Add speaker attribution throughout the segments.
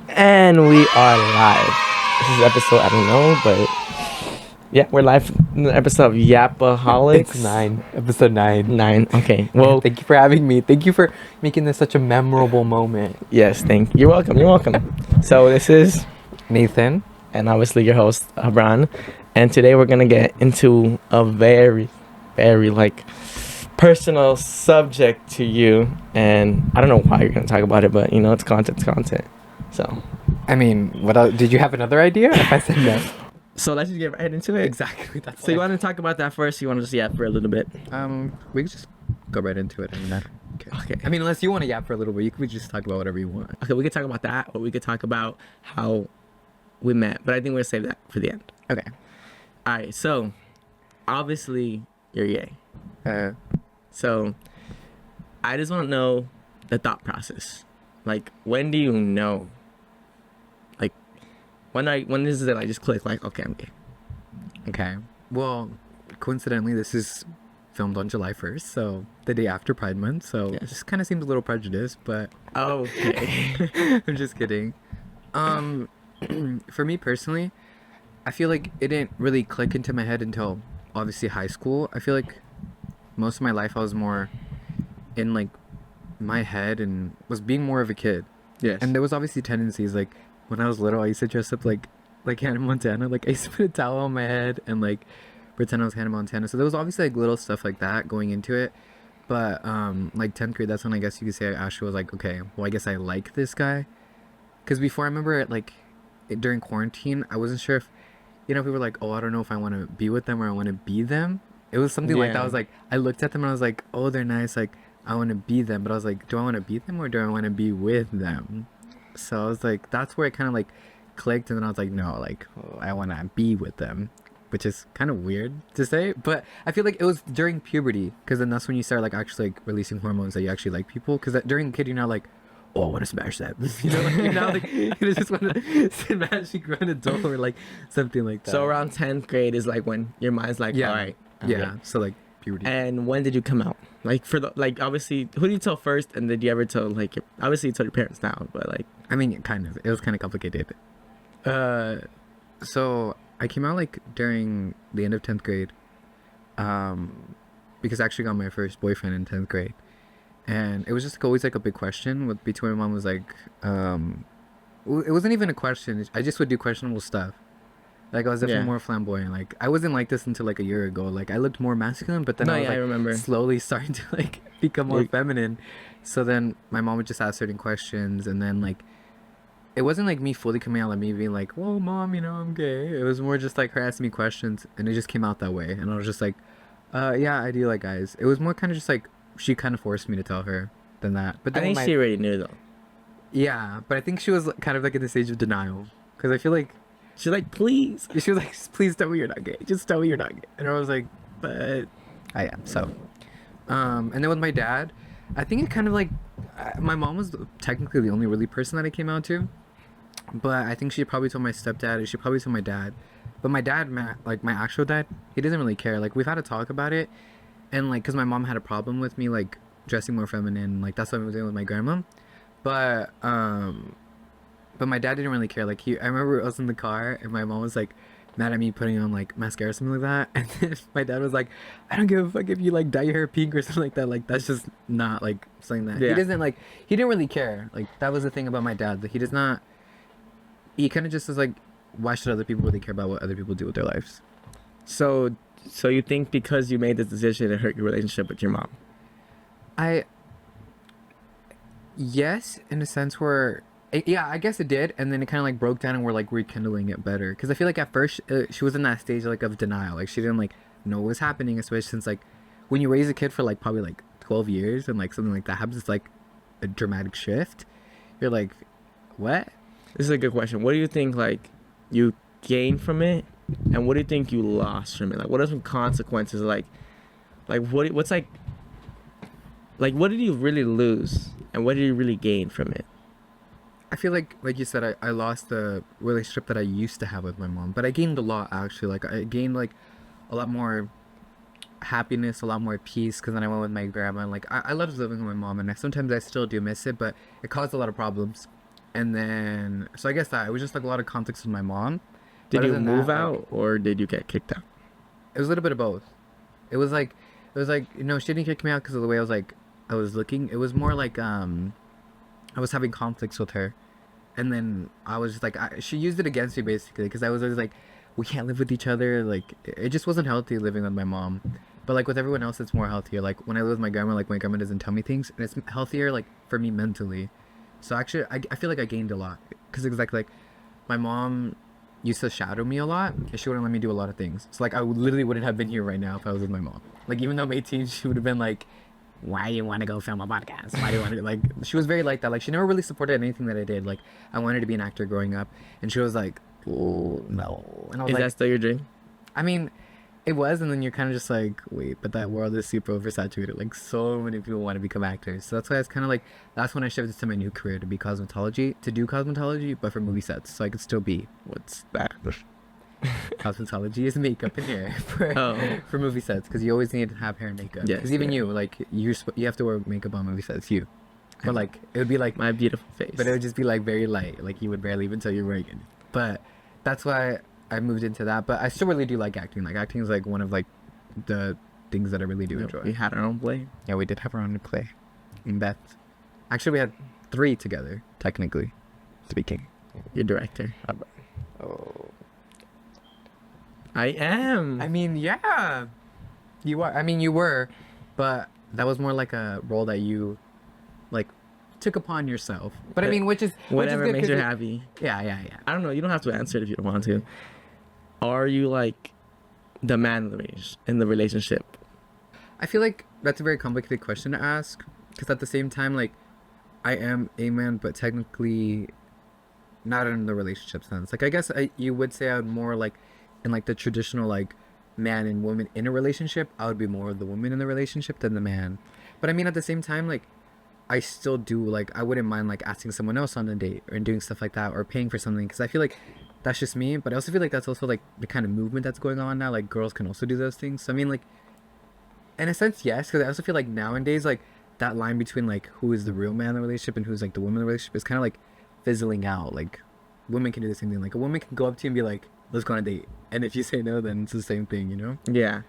Speaker 1: And we are live. This is episode, I don't know, but yeah, we're live in the episode of Yappaholics.
Speaker 2: It's 9. Episode 9.
Speaker 1: 9. Okay. Well,
Speaker 2: Thank you for having me. Thank you for making this such a memorable moment.
Speaker 1: yes, thank you. You're welcome. You're welcome. So this is,
Speaker 2: Nathan.
Speaker 1: and obviously your host, Abran. And today we're going to get into a very, very personal subject to you. And I don't know why you're going to talk about it, but it's content, it's content. So.
Speaker 2: I mean, what else? Did you have another idea? If I said no.
Speaker 1: So let's just get right into it.
Speaker 2: Exactly. That's
Speaker 1: So you want to talk about that first? You want to just yap for a little bit?
Speaker 2: we could just go right into it. I mean, I don't care.
Speaker 1: Okay.
Speaker 2: I mean, unless you want to yap for a little bit, you could just talk about whatever you want.
Speaker 1: Okay, we could talk about that, or we could talk about how we met. But I think we're gonna save that for the end.
Speaker 2: Okay.
Speaker 1: All right. So obviously you're gay. So I just want to know the thought process. Like, when do you know? Like, when does it just click? Like, okay, I'm gay.
Speaker 2: Okay. Well, coincidentally, this is filmed on July 1st, so the day after Pride Month. So
Speaker 1: Yes.
Speaker 2: it just kind of seems a little prejudiced, but
Speaker 1: Okay.
Speaker 2: I'm just kidding. For me personally, I feel like it didn't really click into my head until obviously high school. I feel like most of my life I was more in my head and was being more of a kid.
Speaker 1: Yes.
Speaker 2: And there was obviously tendencies like when I was little, I used to dress up like Hannah Montana. Like I used to put a towel on my head and pretend I was Hannah Montana. So there was obviously little stuff like that going into it. But 10th grade, that's when I guess you could say I actually was like, okay, well I guess I like this guy. Because before I remember during quarantine, I wasn't sure if people were like, oh, I don't know if I want to be with them or I want to be them. It was something like that. I was like, I looked at them and I was like, oh, they're nice. Like I want to be them, but I was like, do I want to be them or do I want to be with them? So I was like, that's where it kind of clicked, and then I was like, no, I want to be with them, which is kind of weird to say, but I feel like it was during puberty, because then that's when you start actually releasing hormones that you actually like people, because during kid you're not like, oh, I want to smash that, you're not you just want to smash a grown adult or something like that.
Speaker 1: So around 10th grade is when your mind's like,
Speaker 2: Yeah.
Speaker 1: all right.
Speaker 2: Yeah, so puberty.
Speaker 1: And when did you come out? Obviously, who did you tell first, and did you ever tell obviously you told your parents now, but
Speaker 2: I mean, kind of. It was kind of complicated. So I came out during the end of 10th grade, because I actually got my first boyfriend in 10th grade, and it was just always a big question between my mom was it wasn't even a question. I just would do questionable stuff. I was definitely more flamboyant. I wasn't like this until a year ago. I looked more masculine, but then I was
Speaker 1: I remember.
Speaker 2: slowly starting to become more feminine. So then my mom would just ask certain questions, and then it wasn't me fully coming out, me being well, mom, I'm gay. It was more just her asking me questions, and it just came out that way. And I was just yeah, I do like guys. It was more kind of just she kind of forced me to tell her than that. But
Speaker 1: I
Speaker 2: then
Speaker 1: think she already knew though.
Speaker 2: Yeah, but I think she was kind of in the stage of denial, because I feel
Speaker 1: She's like, please.
Speaker 2: she was please tell me you're not gay. Just tell me you're not gay. And I was like, but I am. So, and then with my dad, I think it kind of my mom was technically the only really person that I came out to, but I think she probably told my stepdad, and she probably told my dad. But my dad, my actual dad, he doesn't really care. We've had a talk about it, and because my mom had a problem with me dressing more feminine. That's what I was doing with my grandma, but my dad didn't really care. I remember I was in the car and my mom was mad at me putting on mascara or something like that, and then my dad was like, I don't give a fuck if you dye your hair pink or something like that. That's just not something that he doesn't he didn't really care. That was the thing about my dad, that he does not, he kind of just is why should other people really care about what other people do with their lives?
Speaker 1: So you think because you made this decision it hurt your relationship with your mom?
Speaker 2: Yes, in a sense where yeah, I guess it did, and then it kind of broke down, and we're rekindling it better, because I feel at first she was in that stage of denial. She didn't know what was happening, especially since when you raise a kid for probably 12 years and something like that happens, it's a dramatic shift. You're what?
Speaker 1: This is a good question. What do you think you gained from it, and what do you think you lost from it? What are some consequences? What's what did you really lose, and what did you really gain from it?
Speaker 2: I feel like you said, I lost the relationship that I used to have with my mom, but I gained a lot, actually. I gained a lot more happiness, a lot more peace, because then I went with my grandma, and I loved living with my mom, and sometimes I still do miss it, but it caused a lot of problems. And then, so I guess that it was just like a lot of conflicts with my mom.
Speaker 1: Did
Speaker 2: Other
Speaker 1: you
Speaker 2: than
Speaker 1: move
Speaker 2: that,
Speaker 1: out or did you get kicked out?
Speaker 2: it was a little bit of both. It was like she didn't kick me out because of the way I was looking. It was more like I was having conflicts with her, and then I was just like she used it against me basically because I was always like, we can't live with each other. Like it just wasn't healthy living with my mom. But like with everyone else, it's more healthier. Like when I live with my grandma, like my grandma doesn't tell me things, and it's healthier like for me mentally. So actually, I feel like I gained a lot because exactly like my mom used to shadow me a lot, and she wouldn't let me do a lot of things. So like literally wouldn't have been here right now if I was with my mom. Like even though I'm 18, she would have been like, "Why do you want to go film a podcast? Why do you want to?" Like she was very like that. Like she never really supported anything that I did. Like I wanted to be an actor growing up, and she was like, "Oh no," and I was
Speaker 1: Is
Speaker 2: like,
Speaker 1: that still your dream?
Speaker 2: I mean, it was, and then you're kind of just like, wait, but that world is super oversaturated. Like, so many people want to become actors. So that's why it's kind of like, that's when I shifted to my new career to be cosmetology, to do cosmetology, but for movie sets. So I could still be,
Speaker 1: What's that?
Speaker 2: cosmetology is makeup and hair for,
Speaker 1: Oh.
Speaker 2: for movie sets, because you always need to have hair and makeup.
Speaker 1: Yes,
Speaker 2: Because even
Speaker 1: yeah.
Speaker 2: you, like, you have to wear makeup on movie sets, you. But like, it would be like,
Speaker 1: My beautiful face.
Speaker 2: but it would just be like very light. Like, you would barely even tell you're wearing it. But that's why I moved into that. But I still really do like acting. Like, acting is like one of like the things that I really do enjoy.
Speaker 1: We had our own play.
Speaker 2: Yeah, we did have our own play in Beth. Actually, we had 3 together, technically speaking.
Speaker 1: Your director.
Speaker 2: Oh.
Speaker 1: I am.
Speaker 2: I mean, yeah. You are. I mean, you were. But that was more like a role that you, like, took upon yourself. But I mean, which is...
Speaker 1: Whatever
Speaker 2: good
Speaker 1: makes
Speaker 2: 'cause
Speaker 1: you happy.
Speaker 2: Yeah, yeah, yeah.
Speaker 1: I don't know. You don't have to answer it if you don't want to. Are you like the man in the relationship?
Speaker 2: I feel like that's a very complicated question to ask. Because at the same time, like, I am a man, but technically not in the relationship sense. Like, I guess you would say I would more like in like the traditional like man and woman in a relationship. I would be more of the woman in the relationship than the man. But I mean, at the same time, like, I still do like I wouldn't mind like asking someone else on a date or doing stuff like that or paying for something because I feel like that's just me. But I also feel like that's also like the kind of movement that's going on now. Like girls can also do those things. So I mean, like, in a sense, yes, because I also feel like nowadays, like, that line between like who is the real man in the relationship and who's like the woman in the relationship is kind of like fizzling out. Like, women can do the same thing. Like, a woman can go up to you and be like, "Let's go on a date," and if you say no, then it's the same thing, you know?
Speaker 1: Yeah.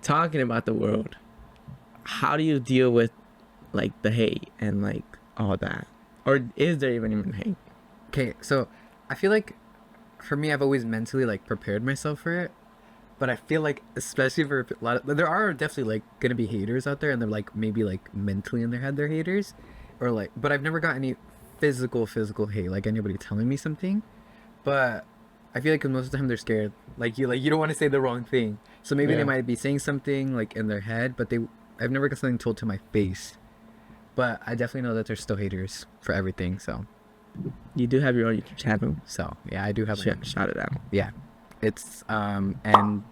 Speaker 1: Talking about the world, how do you deal with like the hate and like all that? Or is there even hate?
Speaker 2: Okay, so I feel like for me, I've always mentally like prepared myself for it. But I feel like, especially for a lot of, there are definitely like gonna be haters out there, and they're like maybe like mentally in their head they're haters, or like. But I've never got any physical hate, like anybody telling me something. But I feel like 'cause most of the time they're scared, like you don't want to say the wrong thing, so maybe
Speaker 1: Yeah.
Speaker 2: they might be saying something like in their head, but I've never got something told to my face. But I definitely know that there's still haters for everything. So
Speaker 1: You do have your own YouTube channel.
Speaker 2: yeah, I do have.
Speaker 1: Shout it out.
Speaker 2: Yeah, it's and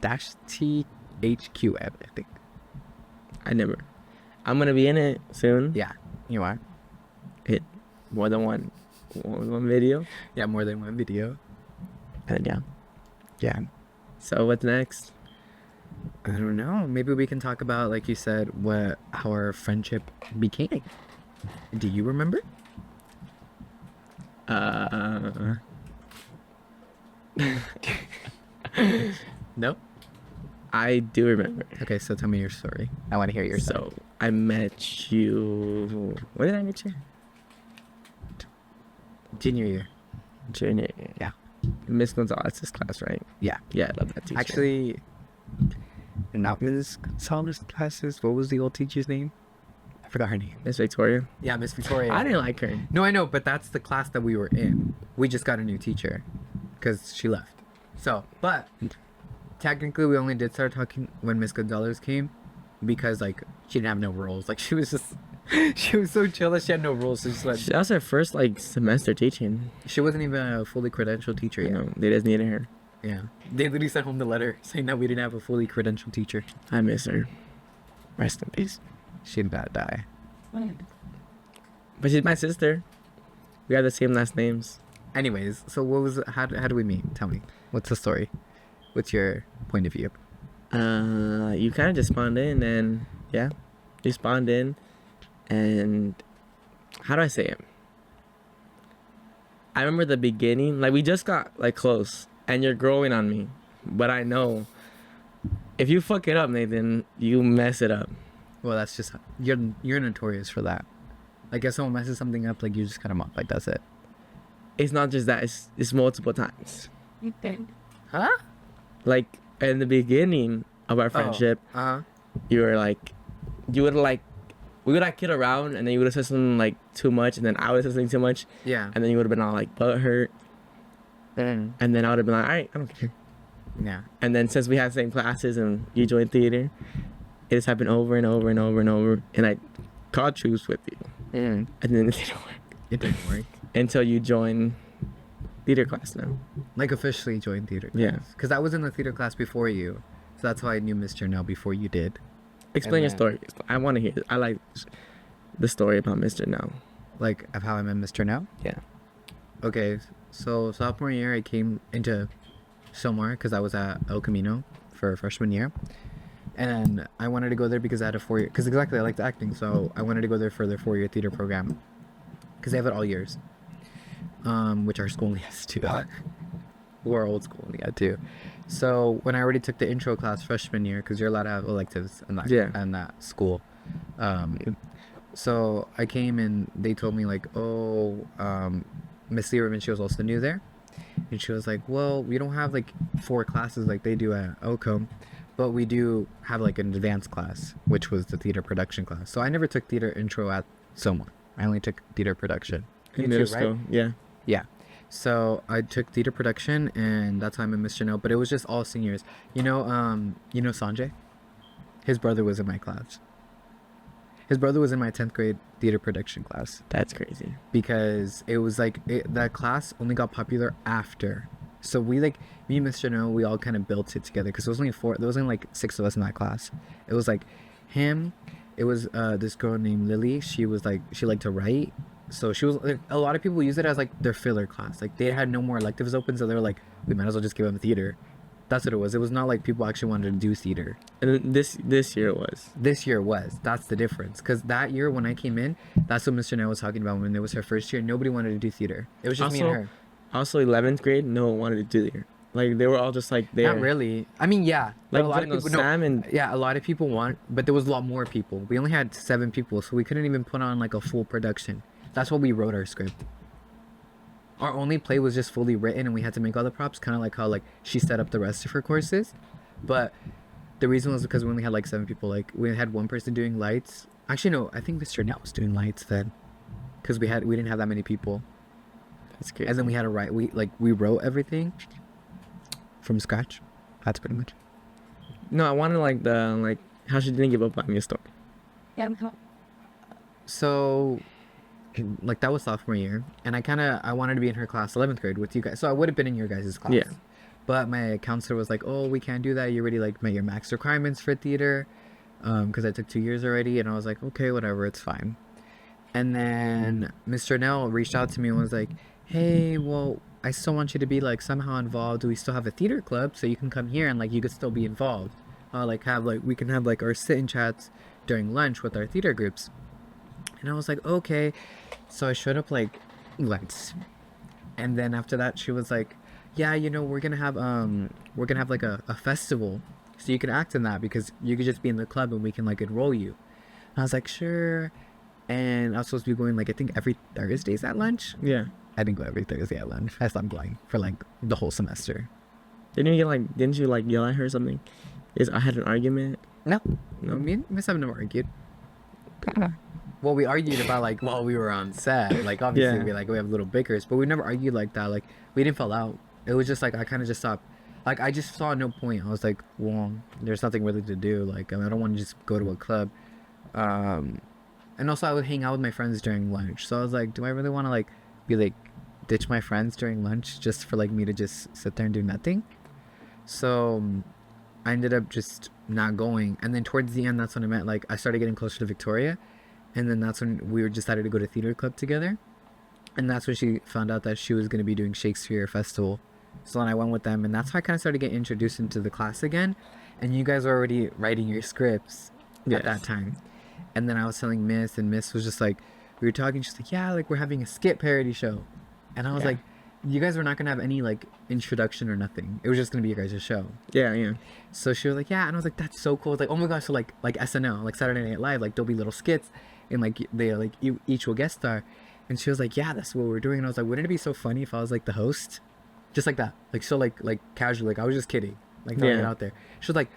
Speaker 2: dash THQM, I think.
Speaker 1: I'm gonna be in it soon.
Speaker 2: Yeah, you are.
Speaker 1: Hit more than one video.
Speaker 2: Yeah, more than one video.
Speaker 1: And then
Speaker 2: Yeah.
Speaker 1: So what's next?
Speaker 2: I don't know. Maybe we can talk about, like you said, how our friendship became. Do you remember? No.
Speaker 1: I do remember.
Speaker 2: Okay, so tell me your story. I want to hear your story.
Speaker 1: So I met you. When did I meet you?
Speaker 2: Junior year.
Speaker 1: Junior year.
Speaker 2: Yeah.
Speaker 1: Miss Gonzalez's class, right?
Speaker 2: Yeah.
Speaker 1: Yeah, I love that teacher.
Speaker 2: Actually, not Ms. Gonzalez classes. What was the old teacher's name? I forgot her name.
Speaker 1: Miss Victoria.
Speaker 2: Yeah, Miss Victoria.
Speaker 1: I didn't like her.
Speaker 2: No, I know, but that's the class that we were in. We just got a new teacher because she left. So, but technically, we only did start talking when Miss Gonzalez came because, like, she didn't have no rules. Like, she was just, she was so chill that she had no rules. So just like,
Speaker 1: That was her first like semester teaching.
Speaker 2: she wasn't even a fully credentialed teacher
Speaker 1: You
Speaker 2: yet.
Speaker 1: know, they just needed her.
Speaker 2: Yeah. They literally sent home the letter saying that we didn't have a fully credentialed teacher.
Speaker 1: I miss her. Rest in peace.
Speaker 2: She'd about die.
Speaker 1: But she's my sister. We have the same last names.
Speaker 2: Anyways, so how do we meet? Tell me. What's the story? What's your point of view?
Speaker 1: You kind of just spawned in, and yeah, you spawned in, and how do I say it? I remember the beginning. Like, we just got like close, and you're growing on me, but I know if you fuck it up, Nathan, you mess it up.
Speaker 2: Well, that's just you're notorious for that. Like if someone messes something up, like you just cut them off. Like that's it.
Speaker 1: It's not just that. It's multiple times.
Speaker 2: Huh?
Speaker 1: Like in the beginning of our friendship, you were like, you would like, we would like kid around, and then you would have said something like too much, and then I would have said something too much.
Speaker 2: Yeah.
Speaker 1: And then you would have been all like butt hurt. And then I would have been like, all right, I don't care.
Speaker 2: Yeah.
Speaker 1: And then since we had the same classes and you joined theater, it has happened over and over and over and over. And I called truce with you. And then it didn't work.
Speaker 2: It didn't work.
Speaker 1: Until you joined theater class now.
Speaker 2: Like officially joined theater class.
Speaker 1: Yeah.
Speaker 2: Because I was in the theater class before you. So that's how I knew Mr. Nell before you did.
Speaker 1: Explain your story. I want to hear it. I like the story about Mr. Now.
Speaker 2: Like of how I met Mr. Nell?
Speaker 1: Yeah.
Speaker 2: Okay. So sophomore year, I came into somewhere because I was at El Camino for freshman year. And I wanted to go there because I had a 4-year... Because exactly, I liked acting. So I wanted to go there for their 4-year theater program. Because they have it all years. Which our school only has 2. Or our old school only had 2. So when I already took the intro class freshman year, because you're allowed to have electives in that school. So I came and they told me like, oh, Miss Lieberman, she was also new there. And she was like, well, we don't have like 4 classes like they do at OCOM, but we do have like an advanced class, which was the theater production class. So I never took theater intro at Soma. I only took theater production.
Speaker 1: In middle school, yeah.
Speaker 2: Yeah. So I took theater production, and that's how I met Mr. No. But it was just all seniors. You know Sanjay? His brother was in my class. His brother was in my 10th grade theater production class.
Speaker 1: That's crazy.
Speaker 2: Because it was like that class only got popular after. So we like me and Mr. No, we all kind of built it together because there was only 4. There was only like 6 of us in that class. It was like him. It was this girl named Lily. She was like she liked to write. So she was like, a lot of people use it as like their filler class. Like they had no more electives open, so they were like, we might as well just give them theater. That's what it was. It was not like people actually wanted to do theater.
Speaker 1: And this year it was.
Speaker 2: This year was. That's the difference. Because that year when I came in, that's what Mr. Nell was talking about. When it was her first year, nobody wanted to do theater. It was just me and her.
Speaker 1: Also, 11th grade, no one wanted to do theater. Like they were all just like there.
Speaker 2: Not really. I mean, yeah.
Speaker 1: Like
Speaker 2: a lot of people. A lot of people want, but there was a lot more people. We only had 7 people, so we couldn't even put on like a full production. That's why we wrote our script. Our only play was just fully written, and we had to make all the props, kind of like how like she set up the rest of her courses. But the reason was because we only had like 7 people. Like we had one person doing lights. Actually, no, I think Mr. Nell was doing lights then, because we didn't have that many people.
Speaker 1: That's crazy.
Speaker 2: And then we had to write. We wrote everything from scratch. That's pretty much.
Speaker 1: No, I wanted like how she didn't give up on me a story.
Speaker 3: Yeah.
Speaker 2: So, like that was sophomore year, and I wanted to be in her class, 11th grade, with you guys. So I would have been in your guys' class.
Speaker 1: Yeah.
Speaker 2: But my counselor was like, "Oh, we can't do that. You already like met your max requirements for theater, because I took 2 years already." And I was like, "Okay, whatever, it's fine." And then Mr. Nell reached out to me and was like, "Hey, well, I still want you to be like somehow involved. Do we still have a theater club so you can come here and like you could still be involved? We can have like our sit-in chats during lunch with our theater groups." And I was like, "Okay." So I showed up like once, and then after that she was like, "Yeah, we're gonna have like a festival, so you can act in that because you could just be in the club and we can like enroll you." And I was like, "Sure." And I was supposed to be going like I think every Thursdays at lunch.
Speaker 1: Yeah.
Speaker 2: I didn't go every Thursday at lunch. I stopped going for like the whole semester.
Speaker 1: Didn't you like yell at her or something? I had an argument.
Speaker 2: No.
Speaker 1: No?
Speaker 2: Me and Miss have never argued. Well, we argued about like while we were on set. Like obviously we have little bickers, but we never argued like that. Like we didn't fall out. It was just like I kind of just stopped. Like I just saw no point. I was like, well, there's nothing really to do. Like I don't want to just go to a club. And also I would hang out with my friends during lunch. So I was like, do I really want to like be like ditch my friends during lunch just for like me to just sit there and do nothing? So I ended up just not going. And then towards the end, that's when I started getting closer to Victoria. And then that's when we decided to go to theater club together. And that's when she found out that she was going to be doing Shakespeare Festival. So then I went with them, and that's how I kind of started getting introduced into the class again. And you guys were already writing your scripts at that time. And then I was telling Miss, and Miss was just like, we were talking, she's like, yeah, like we're having a skit parody show. And I was
Speaker 1: Yeah.
Speaker 2: like, you guys were not gonna have any like introduction or nothing. It was just gonna be your guys' show.
Speaker 1: Yeah, yeah.
Speaker 2: So she was like, yeah, and I was like, that's so cool. It's like, oh my gosh, so like SNL, like Saturday Night Live, like there'll be little skits, and like they like each will guest star. And she was like, yeah, that's what we're doing. And I was like, wouldn't it be so funny if I was like the host, just like that, like so like casually, like I was just kidding, like throwing it
Speaker 1: Yeah.
Speaker 2: out there. She was like,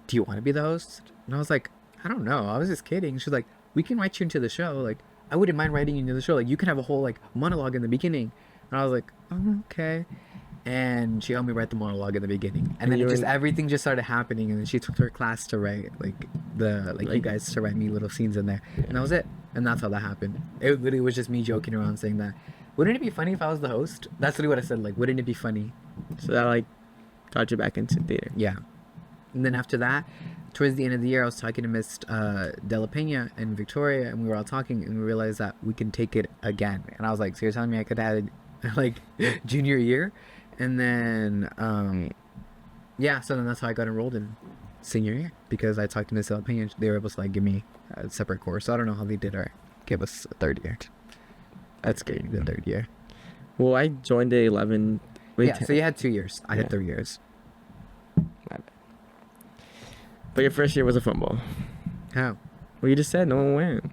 Speaker 2: do you want to be the host? And I was like, I don't know, I was just kidding. She was like, we can write you into the show, like I wouldn't mind writing you into the show, like you can have a whole like monologue in the beginning. And I was like, oh, okay. And she helped me write the monologue in the beginning, and then
Speaker 1: you
Speaker 2: it just
Speaker 1: were-
Speaker 2: everything just started happening. And then she took her class to write you
Speaker 1: Like-
Speaker 2: guys to write me little scenes in there, and that was it. And that's how that happened. It literally was just me joking around saying that. Wouldn't it be funny if I was the host? That's literally what I said. Like, wouldn't it be funny?
Speaker 1: So that like got you back into theater.
Speaker 2: Yeah. And then after that, towards the end of the year, I was talking to Miss De La Pena and Victoria, and we were all talking, and we realized that we can take it again. And I was like, so you're telling me I could add like junior year? And then, yeah, so then that's how I got enrolled in senior year, because I talked to Miss De La Pena. They were able to like give me a separate course. So I don't know how they did or give us a third year.
Speaker 1: That's great.
Speaker 2: The third year.
Speaker 1: Well, I joined at 11. Wait,
Speaker 2: Yeah, so you had 2 years. I
Speaker 1: Yeah.
Speaker 2: had 3 years.
Speaker 1: But your first year was a fumble.
Speaker 2: How?
Speaker 1: Well, you just said no one went.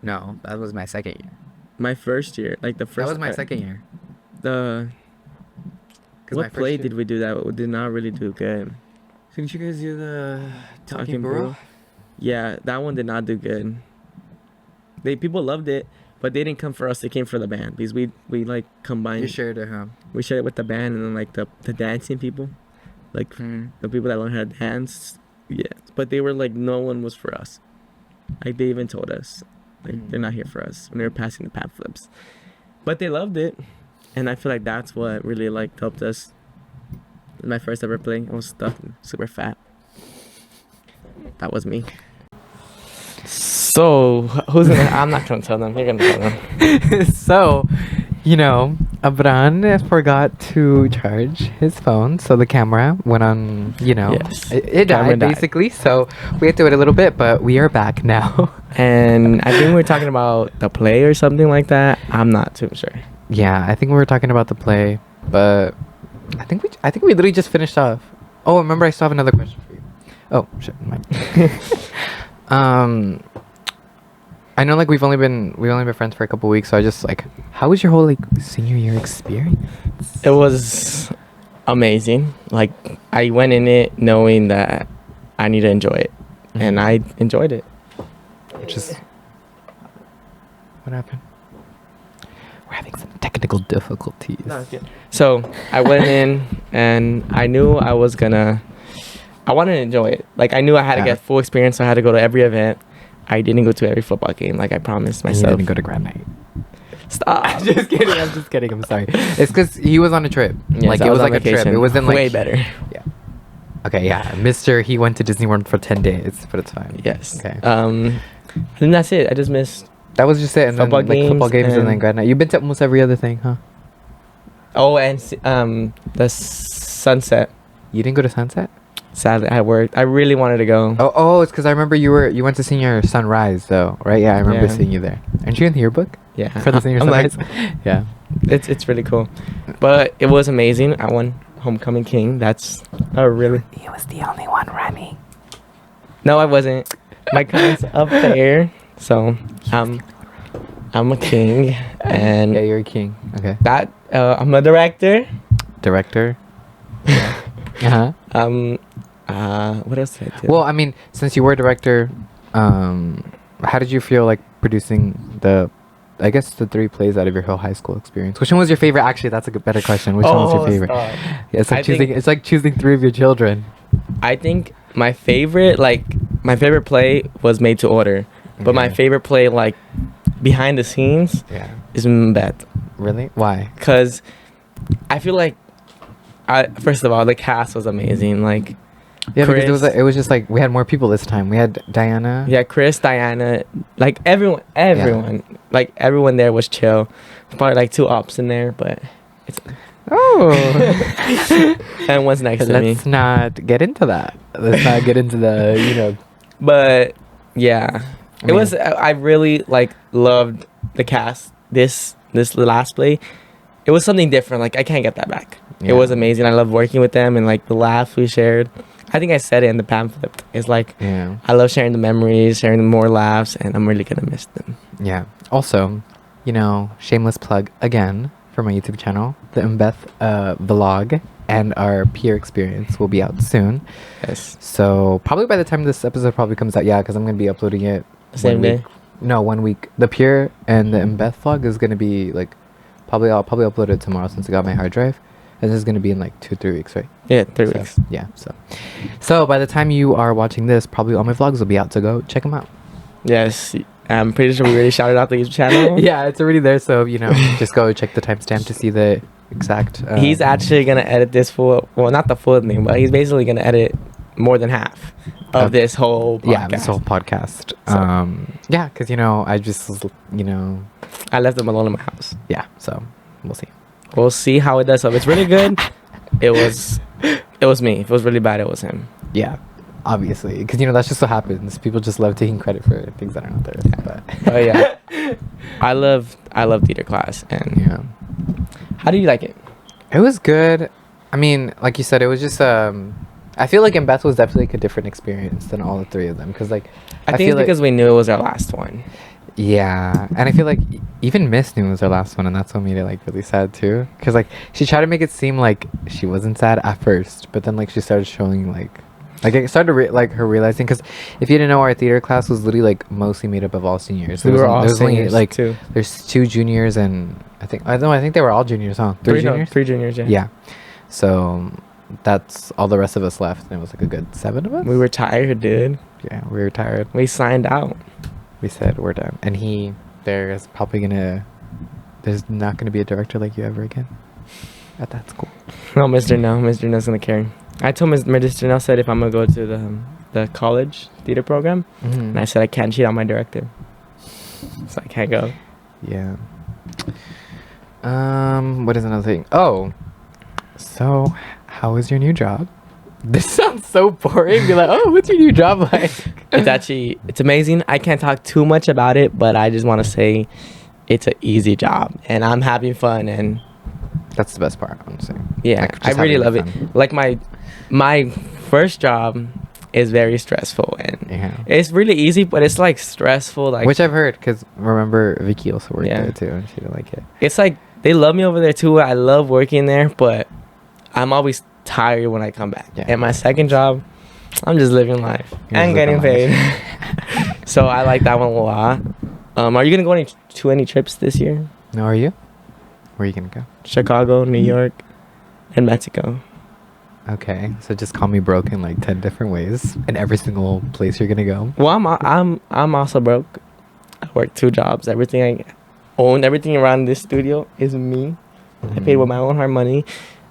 Speaker 2: No, that was my second year.
Speaker 1: My first year, like the first.
Speaker 2: That was my second year.
Speaker 1: The
Speaker 2: 'Cause my
Speaker 1: what
Speaker 2: first
Speaker 1: play
Speaker 2: year-
Speaker 1: did we do that did not really do good?
Speaker 2: Didn't you guys do the
Speaker 1: Talking Brew? Yeah, that one did not do good. People loved it, but they didn't come for us. They came for the band because we like combined.
Speaker 2: You shared it, huh?
Speaker 1: We shared it with the band and then like the dancing people, like the people that learn how to dance. Yeah, but they were like no one was for us. Like they even told us, like they're not here for us when they were passing the pap flips. But they loved it, and I feel like that's what really like helped us. My first ever play, I was stuffed and super fat. That was me. So who's gonna? I'm not gonna tell them. You're gonna tell them.
Speaker 3: So, you know, Abran forgot to charge his phone, so the camera went on, you know,
Speaker 1: Yes.
Speaker 3: it
Speaker 1: Camera
Speaker 3: died
Speaker 1: died.
Speaker 3: basically. So we had to wait a little bit, but we are back now.
Speaker 1: And I think we were talking about the play or something like that. I'm not too sure.
Speaker 3: Yeah, I think we were talking about the play, but I think we literally just finished off. Oh, remember, I still have another question for you. Oh shit, Mike. I know like we've only been friends for a couple weeks, so I just like, how was your whole like senior year experience?
Speaker 1: It was amazing. Like I went in it knowing that I need to enjoy it, and I enjoyed it.
Speaker 3: Just what happened? We're having some technical difficulties.
Speaker 1: So I went in and I knew I wanted to enjoy it. Like I knew I had to
Speaker 3: Yeah.
Speaker 1: get full experience, so I had to go to every event. I didn't go to every football game like I promised
Speaker 3: And you
Speaker 1: myself.
Speaker 3: didn't go to Grand Night.
Speaker 1: Stop.
Speaker 3: I'm just kidding. I'm just kidding. I'm sorry. It's because he was on a trip.
Speaker 1: Yes,
Speaker 3: like
Speaker 1: I
Speaker 3: it was
Speaker 1: on
Speaker 3: like a trip.
Speaker 1: vacation.
Speaker 3: It wasn't like
Speaker 1: way better.
Speaker 3: Yeah. Okay. Yeah. Mister, he went to Disney World for 10 days, but it's fine.
Speaker 1: Yes.
Speaker 3: Okay.
Speaker 1: And that's it. I just missed.
Speaker 3: That was just it. And
Speaker 1: Football
Speaker 3: then like football
Speaker 1: games
Speaker 3: games and then
Speaker 1: and-
Speaker 3: Grand Night. You've been to almost every other thing, huh?
Speaker 1: Oh, and the sunset.
Speaker 3: You didn't go to Sunset?
Speaker 1: Sadly, I worked. I really wanted to go.
Speaker 3: Oh, it's because I remember you went to senior sunrise though, right? Yeah, I remember
Speaker 1: Yeah.
Speaker 3: seeing you there. Aren't you in the yearbook
Speaker 1: Yeah.
Speaker 3: for the senior
Speaker 1: I'm like,
Speaker 3: sunrise? Yeah.
Speaker 1: it's really cool, but it was amazing. I won homecoming king. That's a really.
Speaker 3: He was the only one running.
Speaker 1: No, I wasn't. My cousin's up there, so I'm a king, and
Speaker 3: Yeah, you're a king. Okay.
Speaker 1: that I'm a director.
Speaker 3: Director. Uh huh.
Speaker 1: What else did I do?
Speaker 3: Well, I mean, since you were director, how did you feel like producing I guess the 3 plays out of your whole high school experience? Which one was your favorite? Actually, that's a better question. Which one was your favorite?
Speaker 1: stop.
Speaker 3: Yeah, it's like
Speaker 1: I think-
Speaker 3: it's like choosing 3 of your children.
Speaker 1: I think my favorite play was Made to Order, but my
Speaker 3: Okay.
Speaker 1: favorite play like behind the scenes
Speaker 3: Yeah.
Speaker 1: is Mbet.
Speaker 3: Really? Why?
Speaker 1: Because I feel like first of all the cast was amazing. Like
Speaker 3: Yeah, because
Speaker 1: Chris.
Speaker 3: it was just like we had more people this time. We had Diana.
Speaker 1: Yeah, Chris, Diana, like everyone, like everyone there was chill. Probably like 2 ops in there, but it's
Speaker 3: Oh.
Speaker 1: and one's next to me.
Speaker 3: Let's not get into that. Let's not get into the
Speaker 1: But yeah,
Speaker 3: I
Speaker 1: I really like loved the cast this this last play, it was something different. Like I can't get that back.
Speaker 3: Yeah.
Speaker 1: It was amazing. I love working with them and like the laugh we shared. I think I said it in the pamphlet. It's like
Speaker 3: Yeah.
Speaker 1: I love sharing the memories, sharing more laughs, and I'm really gonna miss them.
Speaker 3: Yeah. Also, you know, shameless plug again for my YouTube channel, the Mbeth vlog and our peer experience will be out soon.
Speaker 1: Yes.
Speaker 3: So probably by the time this episode probably comes out, yeah, because I'm gonna be uploading it
Speaker 1: The same
Speaker 3: 1
Speaker 1: day.
Speaker 3: week. No, 1 week. The peer and the Mbeth vlog is gonna be like I'll probably upload it tomorrow since I got my hard drive, and this is gonna be in like 2-3 weeks, right?
Speaker 1: Yeah, 3
Speaker 3: So,
Speaker 1: weeks.
Speaker 3: yeah. So by the time you are watching this, probably all my vlogs will be out. So go check them out.
Speaker 1: Yes. I'm pretty sure we already shouted out the YouTube channel.
Speaker 3: Yeah, it's already there. So you know, just go check the timestamp to see the exact.
Speaker 1: He's actually gonna edit this full. Well, not the full thing, but he's basically gonna edit more than half of this whole podcast.
Speaker 3: Yeah, this whole podcast.
Speaker 1: So-
Speaker 3: Yeah, because you know, I just you know,
Speaker 1: I left them alone in my house.
Speaker 3: yeah. So we'll see.
Speaker 1: We'll see how it does. So if it's really good, it was me. If it was really bad, it was him.
Speaker 3: Yeah, obviously, because you know that's just what happens. People just love taking credit for things that are not theirs. But
Speaker 1: Oh yeah. I love theater class. And
Speaker 3: yeah,
Speaker 1: how do you like it?
Speaker 3: it was good. I mean, like you said, it was just I feel like in Beth was definitely like a different experience than all the three of them because like
Speaker 1: I think
Speaker 3: feel
Speaker 1: it's
Speaker 3: like,
Speaker 1: because we knew it was our last one.
Speaker 3: yeah, and I feel like even Miss knew it was her last one, and that's what made it like really sad too. Because like she tried to make it seem like she wasn't sad at first, but then like she started showing like it started to like her realizing. Because if you didn't know, our theater class was literally like mostly made up of all seniors.
Speaker 1: We
Speaker 3: There was
Speaker 1: were
Speaker 3: on-
Speaker 1: all
Speaker 3: there's only,
Speaker 1: seniors
Speaker 3: like
Speaker 1: too.
Speaker 3: there's 2 juniors and I think they were all juniors, huh? 3 juniors.
Speaker 1: 3 juniors. Yeah.
Speaker 3: Yeah. So that's all the rest of us left, and it was like a good 7 of us.
Speaker 1: We were tired, dude.
Speaker 3: Yeah, we were tired.
Speaker 1: We signed out.
Speaker 3: We said we're done, and there's not gonna be a director like you ever again at that school.
Speaker 1: No, Mr. No. Mr. No's gonna carry. I told Mr. No said if I'm gonna go to the college theater program, and I said I can't cheat on my director, so I can't go.
Speaker 3: Yeah. What is another thing? Oh, so how is your new job? This sounds so boring. Be like, oh, what's your new job like?
Speaker 1: It's amazing. I can't talk too much about it, but I just want to say it's an easy job, and I'm having fun, and
Speaker 3: That's the best part, honestly.
Speaker 1: yeah,
Speaker 3: Like,
Speaker 1: I
Speaker 3: just
Speaker 1: really
Speaker 3: having
Speaker 1: love it.
Speaker 3: fun.
Speaker 1: Like my first job is very stressful, and
Speaker 3: Yeah.
Speaker 1: it's really easy, but it's like stressful. Like
Speaker 3: Which I've heard, because remember Vicky also worked
Speaker 1: Yeah.
Speaker 3: there too, and she didn't like it.
Speaker 1: it's like they love me over there too. I love working there, but I'm always tired when I come back.
Speaker 3: Yeah.
Speaker 1: And my second job, I'm just living life
Speaker 3: You're
Speaker 1: and
Speaker 3: just
Speaker 1: getting
Speaker 3: living
Speaker 1: paid. So I like that one a lot. Are you gonna go to any trips this year?
Speaker 3: No, are you? Where are you gonna go?
Speaker 1: Chicago, New York, and Mexico.
Speaker 3: Okay, so just call me broke in like 10 different ways in every single place you're gonna go.
Speaker 1: Well, I'm also broke. I work 2 jobs. Everything I own, everything around this studio is me. I paid with my own hard money.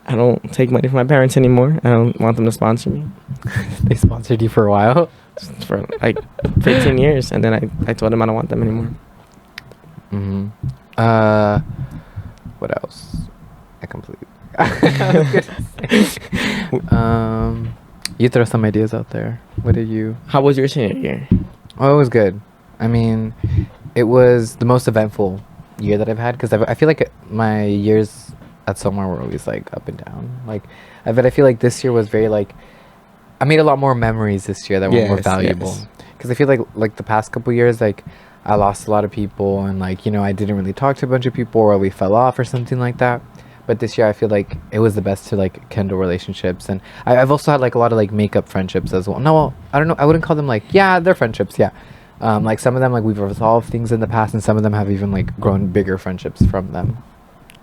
Speaker 1: I don't take money from my parents anymore. I don't want them to sponsor me
Speaker 3: They sponsored you for a while.
Speaker 1: for like 15 years, and then I told them I don't want them anymore.
Speaker 3: Mm-hmm. What else? I completely. You throw some ideas out there. What did you?
Speaker 1: How was your senior year?
Speaker 3: Oh, it was good. I mean, it was the most eventful year that I've had because I feel like my years at somewhere were always like up and down. Like, but I feel like this year was very like. I made a lot more memories this year that were more
Speaker 1: Yes,
Speaker 3: valuable.
Speaker 1: yes.
Speaker 3: Because I feel like the past couple years, like I lost a lot of people, and like I didn't really talk to a bunch of people, or we fell off or something like that. But this year, I feel like it was the best to like kindle relationships, and I've also had like a lot of like makeup friendships as well. No, well, I don't know. I wouldn't call them like they're friendships. Yeah, like some of them like we've resolved things in the past, and some of them have even like grown bigger friendships from them.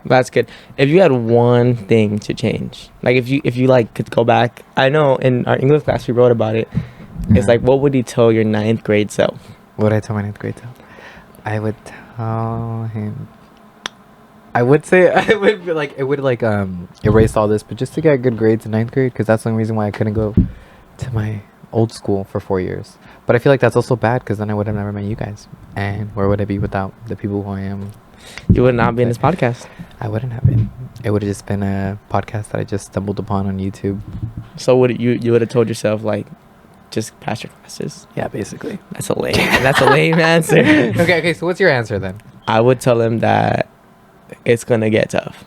Speaker 1: That's good. If you had one thing to change, like if you like could go back, I know in our English class we wrote about it. It's like, what would you tell your 9th grade self?
Speaker 3: What would I tell my 9th grade self? I would tell him. I would say I would be like it would like erase all this, but just to get good grades in 9th grade, because that's the only reason why I couldn't go to my old school for 4 years. But I feel like that's also bad because then I would have never met you guys, and where would I be without the people who I am?
Speaker 1: You would not be in this podcast.
Speaker 3: I wouldn't have been. It would have just been a podcast that I just stumbled upon on YouTube.
Speaker 1: So would you would have told yourself like, just pass your classes?
Speaker 3: Yeah, basically.
Speaker 1: That's a lame answer.
Speaker 3: Okay. So what's your answer then?
Speaker 1: I would tell him that it's gonna get tough.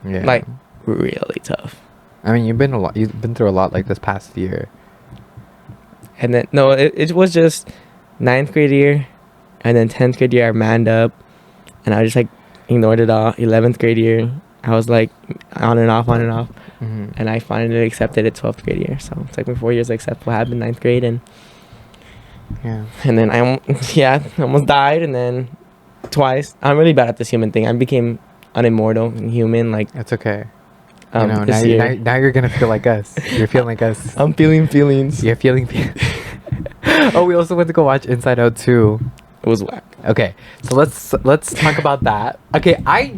Speaker 3: Yeah.
Speaker 1: Like really tough.
Speaker 3: I mean, you've been through a lot like this past year.
Speaker 1: And then no, it was just ninth grade year, and then 10th grade year I manned up, and I just like ignored it all. 11th grade year I was like on and off,
Speaker 3: Mm-hmm.
Speaker 1: and I finally accepted it 12th grade year. So it's like my 4 years to accept what happened 9th grade, and
Speaker 3: Yeah.
Speaker 1: then I almost died, and then twice. I'm really bad at this human thing. I became an immortal and human like
Speaker 3: It's okay. You know,
Speaker 1: this
Speaker 3: now,
Speaker 1: year.
Speaker 3: now you're gonna feel like us. You're feeling like us.
Speaker 1: I'm feeling feelings.
Speaker 3: You're feeling. Oh, we also went to go watch Inside Out 2.
Speaker 1: It was whack.
Speaker 3: Okay, so let's talk about that. Okay, I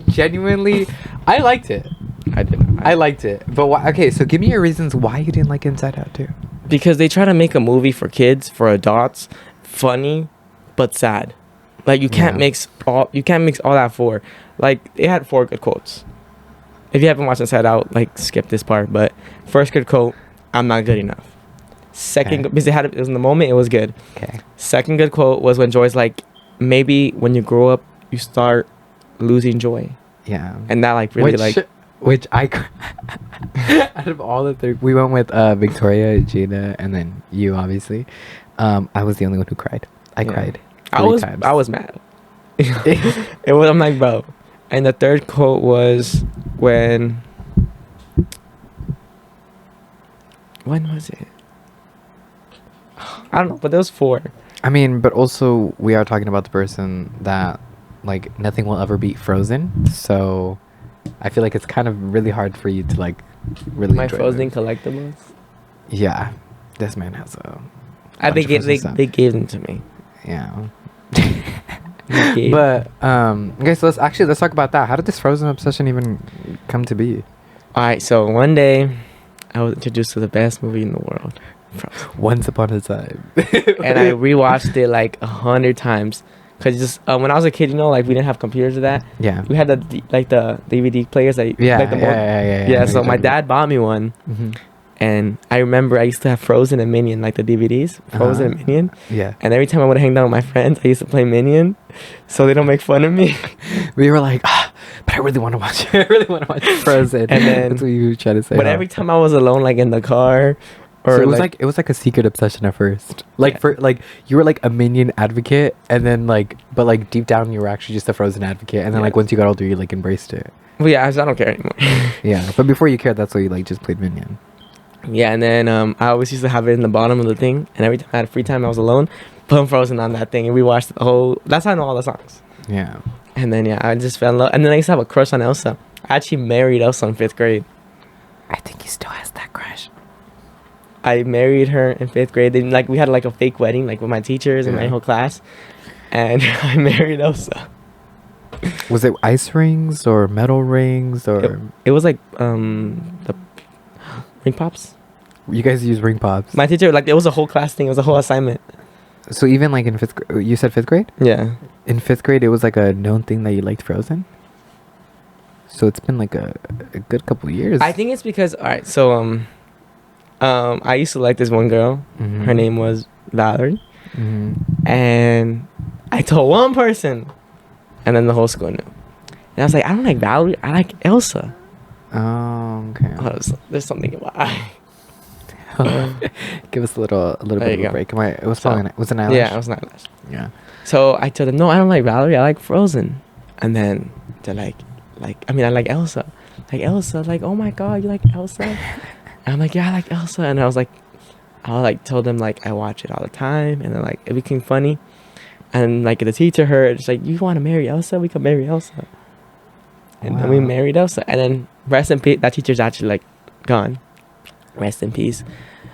Speaker 3: liked it.
Speaker 1: I didn't.
Speaker 3: I liked it, but okay, so give me your reasons why you didn't like Inside Out 2.
Speaker 1: Because they try to make a movie for kids, for adults, funny, but sad. Like you can't
Speaker 3: Yeah.
Speaker 1: mix all that for. Like it had 4 good quotes. If you haven't watched Inside Out, like skip this part. But first good quote, I'm not good enough. Second,
Speaker 3: Okay.
Speaker 1: because it was in the moment, it was good.
Speaker 3: Okay.
Speaker 1: Second good quote was when Joy's like, maybe when you grow up, you start losing joy,
Speaker 3: Yeah.
Speaker 1: and that like really
Speaker 3: Which I out of all the three, we went with Victoria, Gina, and then you obviously. I was the only one who cried. I
Speaker 1: Yeah.
Speaker 3: cried.
Speaker 1: I
Speaker 3: 3
Speaker 1: was
Speaker 3: times.
Speaker 1: I was mad. It was I'm like bro, and the third quote was when was it? I don't know, but there was 4.
Speaker 3: I mean, but also we are talking about the person that like nothing will ever beat Frozen. So I feel like it's kind of really hard for you to like really
Speaker 1: My
Speaker 3: enjoy
Speaker 1: Frozen
Speaker 3: this.
Speaker 1: collectibles.
Speaker 3: Yeah, this man has a.
Speaker 1: I
Speaker 3: bunch
Speaker 1: think
Speaker 3: of Frozen stuff.
Speaker 1: they gave them to me.
Speaker 3: Yeah.
Speaker 1: They gave-
Speaker 3: But okay, so let's talk about that. How did this Frozen obsession even come to be?
Speaker 1: All right, so one day I was introduced to the best movie in the world, Frozen.
Speaker 3: Once upon a time.
Speaker 1: And I rewatched it like 100 times. Cause just when I was a kid, you know, like we didn't have computers or that.
Speaker 3: Yeah.
Speaker 1: We had the DVD players. Like,
Speaker 3: Yeah,
Speaker 1: like the
Speaker 3: yeah.
Speaker 1: yeah. So my dad bought me one,
Speaker 3: Mm-hmm.
Speaker 1: and I remember I used to have Frozen and Minion, like the DVDs, Frozen and Minion.
Speaker 3: Yeah.
Speaker 1: And every time I would hang out with my friends, I used to play Minion, so they don't make fun of me.
Speaker 3: We were like, but I really want to watch. I really want to watch Frozen.
Speaker 1: And then-
Speaker 3: that's what you were trying to say.
Speaker 1: But
Speaker 3: huh?
Speaker 1: every time I was alone, like in the car, or
Speaker 3: So it was like a secret obsession at first. Like
Speaker 1: Yeah.
Speaker 3: for like you were like a Minion advocate, and then like but like deep down you were actually just a Frozen advocate, and then
Speaker 1: Yeah.
Speaker 3: like once you got older you like embraced it.
Speaker 1: well, yeah, I don't care anymore.
Speaker 3: Yeah, but before you cared, that's why you like just played Minion.
Speaker 1: Yeah, and then I always used to have it in the bottom of the thing, and every time I had free time, I was alone, put Frozen on that thing, and we watched the whole. That's how I know all the songs.
Speaker 3: Yeah.
Speaker 1: And then yeah, I just fell in love. And then I used to have a crush on Elsa. I actually married Elsa in 5th grade.
Speaker 3: I think he still has that crush.
Speaker 1: I married her in 5th grade. Then like we had like a fake wedding, like with my teachers and my
Speaker 3: Yeah.
Speaker 1: whole class, and I married Elsa.
Speaker 3: Was it ice rings or metal rings or
Speaker 1: It was like the ring pops.
Speaker 3: you guys use ring pops?
Speaker 1: My teacher like it was a whole class thing. It was a whole assignment.
Speaker 3: So even like in you said 5th grade?
Speaker 1: Yeah.
Speaker 3: In 5th grade, it was like a known thing that you liked Frozen. So it's been like a good couple years.
Speaker 1: I think it's because all right. So I used to like this one girl.
Speaker 3: Mhm.
Speaker 1: Her name was Valerie.
Speaker 3: Mhm.
Speaker 1: And I told one person, and then the whole school knew. And I was like, I don't like Valerie. I like Elsa.
Speaker 3: Oh, okay.
Speaker 1: There's something about.
Speaker 3: Give us a little
Speaker 1: There
Speaker 3: bit
Speaker 1: you
Speaker 3: of a
Speaker 1: go.
Speaker 3: break. It was
Speaker 1: So-
Speaker 3: probably was it an eyelash?
Speaker 1: Yeah, I was not.
Speaker 3: Yeah.
Speaker 1: So I told them, no, I don't like Valerie. I like Frozen. And then they're like, I like Elsa. Like Elsa. Like, oh my God, you like Elsa? And I'm like, yeah, I like Elsa. And I told them like I watch it all the time. And then like it became funny. And like the teacher heard, it's like, you want to marry Elsa? We can marry Elsa. And then we
Speaker 3: Wow.
Speaker 1: married Elsa. And then rest in peace. That teacher's actually like gone. Rest in peace.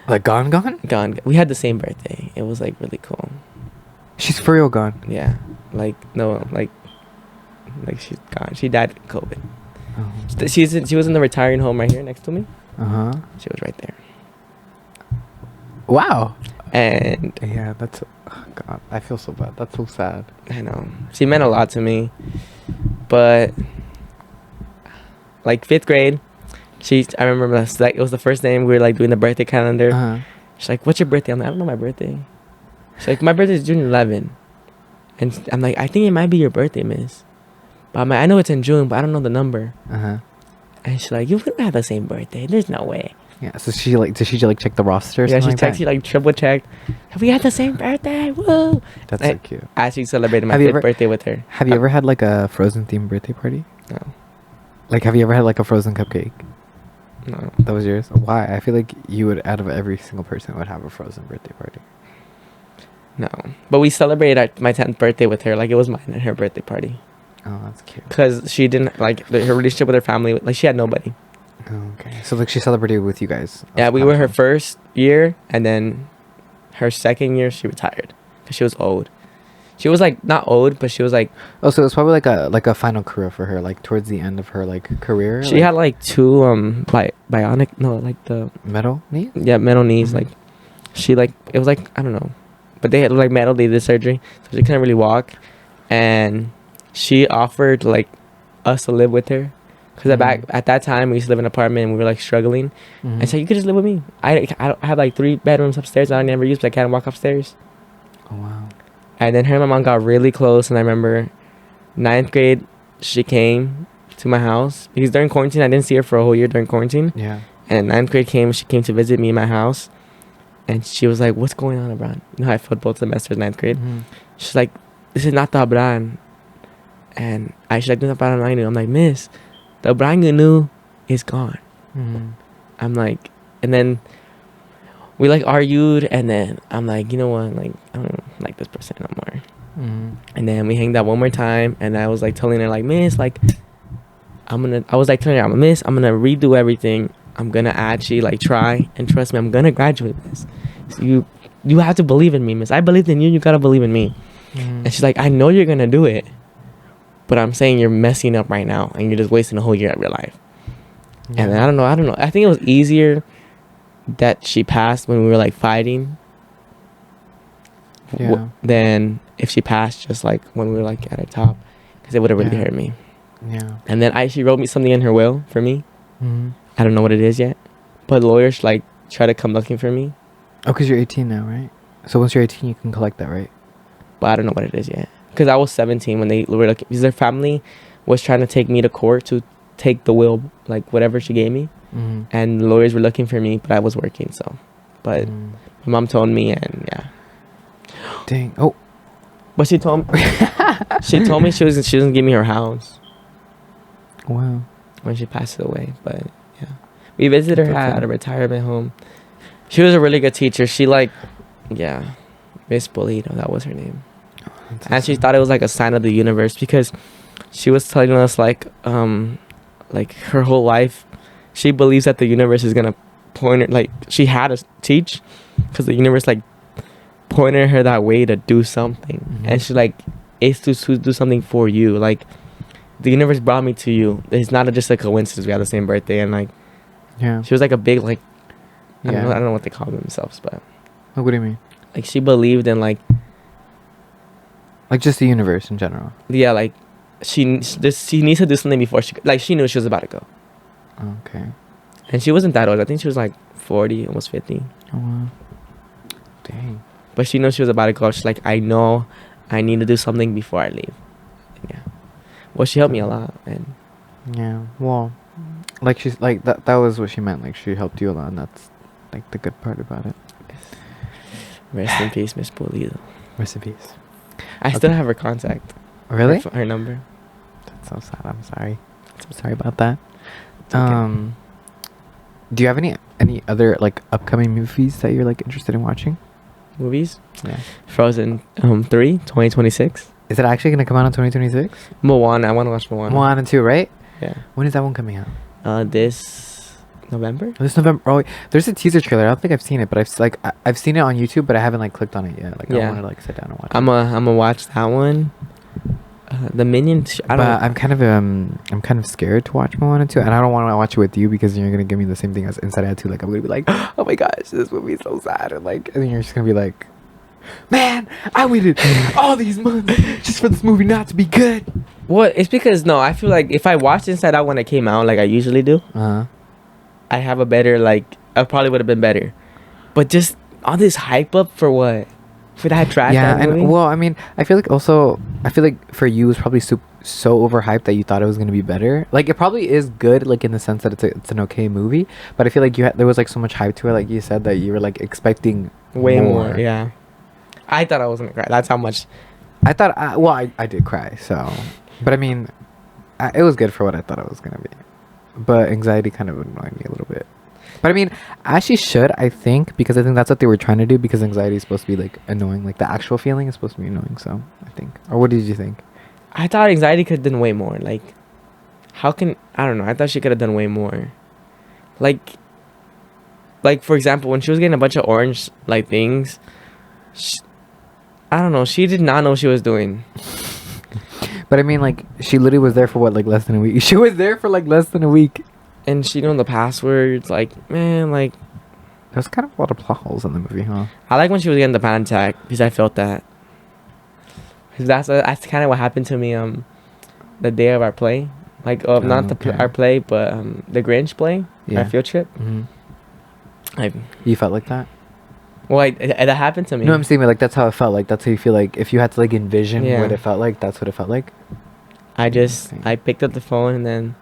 Speaker 3: Like gone?
Speaker 1: Gone. We had the same birthday. It was like really cool.
Speaker 3: She's for real gone.
Speaker 1: Yeah. Like no, like she's gone. She died of COVID.
Speaker 3: Oh.
Speaker 1: She was in the retiring home right here next to me.
Speaker 3: Uh huh.
Speaker 1: She was right there.
Speaker 3: Wow.
Speaker 1: And
Speaker 3: Yeah, that's. Oh God, I feel so bad. That's so sad.
Speaker 1: I know she meant a lot to me, but like 5th grade, I remember like it was the first day we were like doing the birthday calendar.
Speaker 3: Uh-huh.
Speaker 1: She's like, "What's your birthday?" I'm like, "I don't know my birthday." She's like, "My birthday is June 11." And I'm like, "I think it might be your birthday, miss." But I'm like, I know it's in June, but I don't know the number.
Speaker 3: Uh-huh.
Speaker 1: And she's like, you wouldn't have the same birthday. There's no way.
Speaker 3: Yeah. So she like, did she like check the roster? Or
Speaker 1: Yeah,
Speaker 3: something
Speaker 1: she
Speaker 3: like
Speaker 1: texted
Speaker 3: that?
Speaker 1: like triple checked. Have we had the same birthday? Woo!
Speaker 3: That's
Speaker 1: I
Speaker 3: so cute.
Speaker 1: I actually celebrated my
Speaker 3: Have you
Speaker 1: 5th
Speaker 3: ever-
Speaker 1: birthday with her.
Speaker 3: Have you ever had like a Frozen themed birthday party?
Speaker 1: No.
Speaker 3: Like, have you ever had like a Frozen cupcake?
Speaker 1: No.
Speaker 3: That was yours? Why? I feel like you would, out of every single person, would have a Frozen birthday party.
Speaker 1: No. But we celebrated my 10th birthday with her. Like, it was mine and her birthday party.
Speaker 3: Oh, that's cute.
Speaker 1: Because she didn't, like, her relationship with her family, like, she had nobody.
Speaker 3: Oh, okay. So like she celebrated with you guys.
Speaker 1: Yeah,
Speaker 3: That's
Speaker 1: we were her
Speaker 3: awesome.
Speaker 1: first year, and then her second year, she retired. Because she was old. She was, like, not old, but she was, like,
Speaker 3: Oh, so it was probably like a final career for her, like towards the end of her like career.
Speaker 1: she
Speaker 3: like,
Speaker 1: had, like, two, bionic, no, like, the,
Speaker 3: metal knee.
Speaker 1: yeah, metal knees.
Speaker 3: Mhm.
Speaker 1: Like, she, like, it was, like, I don't know. But they had, like, metal, they did surgery. So she couldn't really walk. And she offered, like, us to live with her. Because back at that time, we used to live in an apartment and we were, like, struggling.
Speaker 3: Mhm.
Speaker 1: And so you could just live with me. I have, like, 3 bedrooms upstairs that I never use, but I can't walk upstairs.
Speaker 3: Oh wow.
Speaker 1: And then her and my mom got really close. And I remember 9th grade, she came to my house. Because during quarantine, I didn't see her for a whole year during quarantine.
Speaker 3: Yeah.
Speaker 1: And 9th grade came, she came to visit me in my house. And she was like, what's going on, Abran? You know how I failed both semesters 9th grade?
Speaker 3: Mhm.
Speaker 1: She's like, this is not the Abran. And she's like, this is not the Abran I knew. I'm like, miss, the Abran you knew is gone.
Speaker 3: Mhm.
Speaker 1: I'm like, and then we like argued. And then I'm like, you know what? Like, I don't like this person no more.
Speaker 3: Mhm.
Speaker 1: And then we hanged out one more time. And I was like telling her, like, miss, like, I'm gonna redo everything. I'm gonna actually like try and trust me. I'm gonna graduate, miss. So you have to believe in me, miss. I believed in you. You gotta believe in me.
Speaker 3: Mhm.
Speaker 1: And she's like, I know you're gonna do it, but I'm saying you're messing up right now, and you're just wasting a whole year of your life. And then I don't know. I think it was easier that she passed when we were like fighting,
Speaker 3: Yeah.
Speaker 1: than if she passed just like when we were like at our top, because it would have really
Speaker 3: Yeah.
Speaker 1: hurt me.
Speaker 3: Yeah.
Speaker 1: And then she wrote me something in her will for me.
Speaker 3: Mhm.
Speaker 1: I don't know what it is yet, but lawyers like try to come looking for me,
Speaker 3: Oh, because you're 18 now, right? So once you're 18, you can collect that, right?
Speaker 1: but I don't know what it is yet. Because I was 17 when they were looking. Because their family was trying to take me to court to take the will, like whatever she gave me,
Speaker 3: Mhm.
Speaker 1: and the lawyers were looking for me, but I was working. So, but
Speaker 3: Mhm.
Speaker 1: my mom told me, and yeah,
Speaker 3: Dang. Oh.
Speaker 1: but she told me she doesn't give me her house
Speaker 3: Wow.
Speaker 1: when she passed away. But yeah, we visited her
Speaker 3: That's
Speaker 1: at a
Speaker 3: okay.
Speaker 1: retirement home. She was a really good teacher. She like, yeah, Miss Bolito, that was her name. And she thought it was like a sign of the universe, because she was telling us like her whole life she believes that the universe is gonna point her, like she had to teach because the universe like pointed her that way to do something.
Speaker 3: Mhm.
Speaker 1: And she's like, it's to do something for you. Like the universe brought me to you. It's not just a coincidence we have the same birthday. And like
Speaker 3: Yeah.
Speaker 1: she was like a big like I
Speaker 3: Yeah.
Speaker 1: don't know what they call themselves, but
Speaker 3: Oh, what do you mean?
Speaker 1: like she believed in like,
Speaker 3: Like just the universe in general.
Speaker 1: yeah, like she needs to do something before she knew she was about to go.
Speaker 3: Okay.
Speaker 1: And she wasn't that old. I think she was like 40, almost 50.
Speaker 3: Oh wow. Dang.
Speaker 1: But she knew she was about to go. She's like, I know I need to do something before I leave. And yeah. Well, she helped me a lot. And
Speaker 3: Yeah. Well, like she's like that was what she meant. Like she helped you a lot, and that's like the good part about it.
Speaker 1: rest in peace, Miss Pulido.
Speaker 3: Rest in peace.
Speaker 1: I still have her contact.
Speaker 3: Really?
Speaker 1: Her number.
Speaker 3: That's so sad. I'm sorry. I'm sorry about that.
Speaker 1: It's okay.
Speaker 3: Do you have any other like upcoming movies that you're like interested in watching?
Speaker 1: Movies?
Speaker 3: Yeah.
Speaker 1: Frozen 3, 2026.
Speaker 3: Is it actually gonna come out in 2026?
Speaker 1: Moana. I want to watch Moana.
Speaker 3: Moana 2, right?
Speaker 1: Yeah.
Speaker 3: When is that one coming out?
Speaker 1: This November?
Speaker 3: This November. Oh, wait. There's a teaser trailer. I don't think I've seen it, but I've seen it on YouTube, but I haven't like clicked on it yet. Like I
Speaker 1: Yeah.
Speaker 3: want to like sit down and watch
Speaker 1: I'm
Speaker 3: it.
Speaker 1: gonna watch that one. The Minions. I don't.
Speaker 3: But I'm kind of scared to watch Moana 2, and I don't want to watch it with you because you're gonna give me the same thing as Inside Out 2. Like I'm gonna be like, oh my gosh, this movie is so sad, and then you're just gonna be like, man, I waited all these months just for this movie not to be good.
Speaker 1: Well, it's because no, I feel like if I watched Inside Out when it came out, like I usually do,
Speaker 3: Uh-huh.
Speaker 1: I have a better like. I probably would have been better, but just all this hype up for what? For that trash.
Speaker 3: Yeah,
Speaker 1: that movie?
Speaker 3: and well, I mean, I feel like for you it's probably so overhyped that you thought it was gonna be better. Like it probably is good, like in the sense that it's an okay movie. But I feel like there was like so much hype to it, like you said, that you were like expecting
Speaker 1: Way more. Yeah. I thought I was gonna cry. That's how much.
Speaker 3: I thought, I did cry. So, but I mean, it was good for what I thought it was gonna be. But anxiety kind of annoyed me a little bit. But I mean, as she should, I think, because I think that's what they were trying to do. Because anxiety is supposed to be like annoying, like the actual feeling is supposed to be annoying. So I think, or what did you think?
Speaker 1: I thought anxiety could have done way more. Like, how can I don't know? I thought she could have done way more. Like for example, when she was getting a bunch of orange like things, I don't know. She did not know what she was doing.
Speaker 3: But I mean, like, she literally was there for what, like less than a week. She was there for like less than a week.
Speaker 1: And she knew the passwords. Like, man, like.
Speaker 3: There's kind of a lot of plot holes in the movie, huh?
Speaker 1: I like when she was getting the panic attack because I felt that. Cause that's kind of what happened to me the day of our play, like not our play, but the Grinch play, our field trip.
Speaker 3: Mm-hmm. You felt like that?
Speaker 1: Well, that happened to me.
Speaker 3: No, I'm saying like that's how it felt. Like that's how you feel. Like if you had to like envision what it felt like, that's what it felt like.
Speaker 1: I picked up the phone and then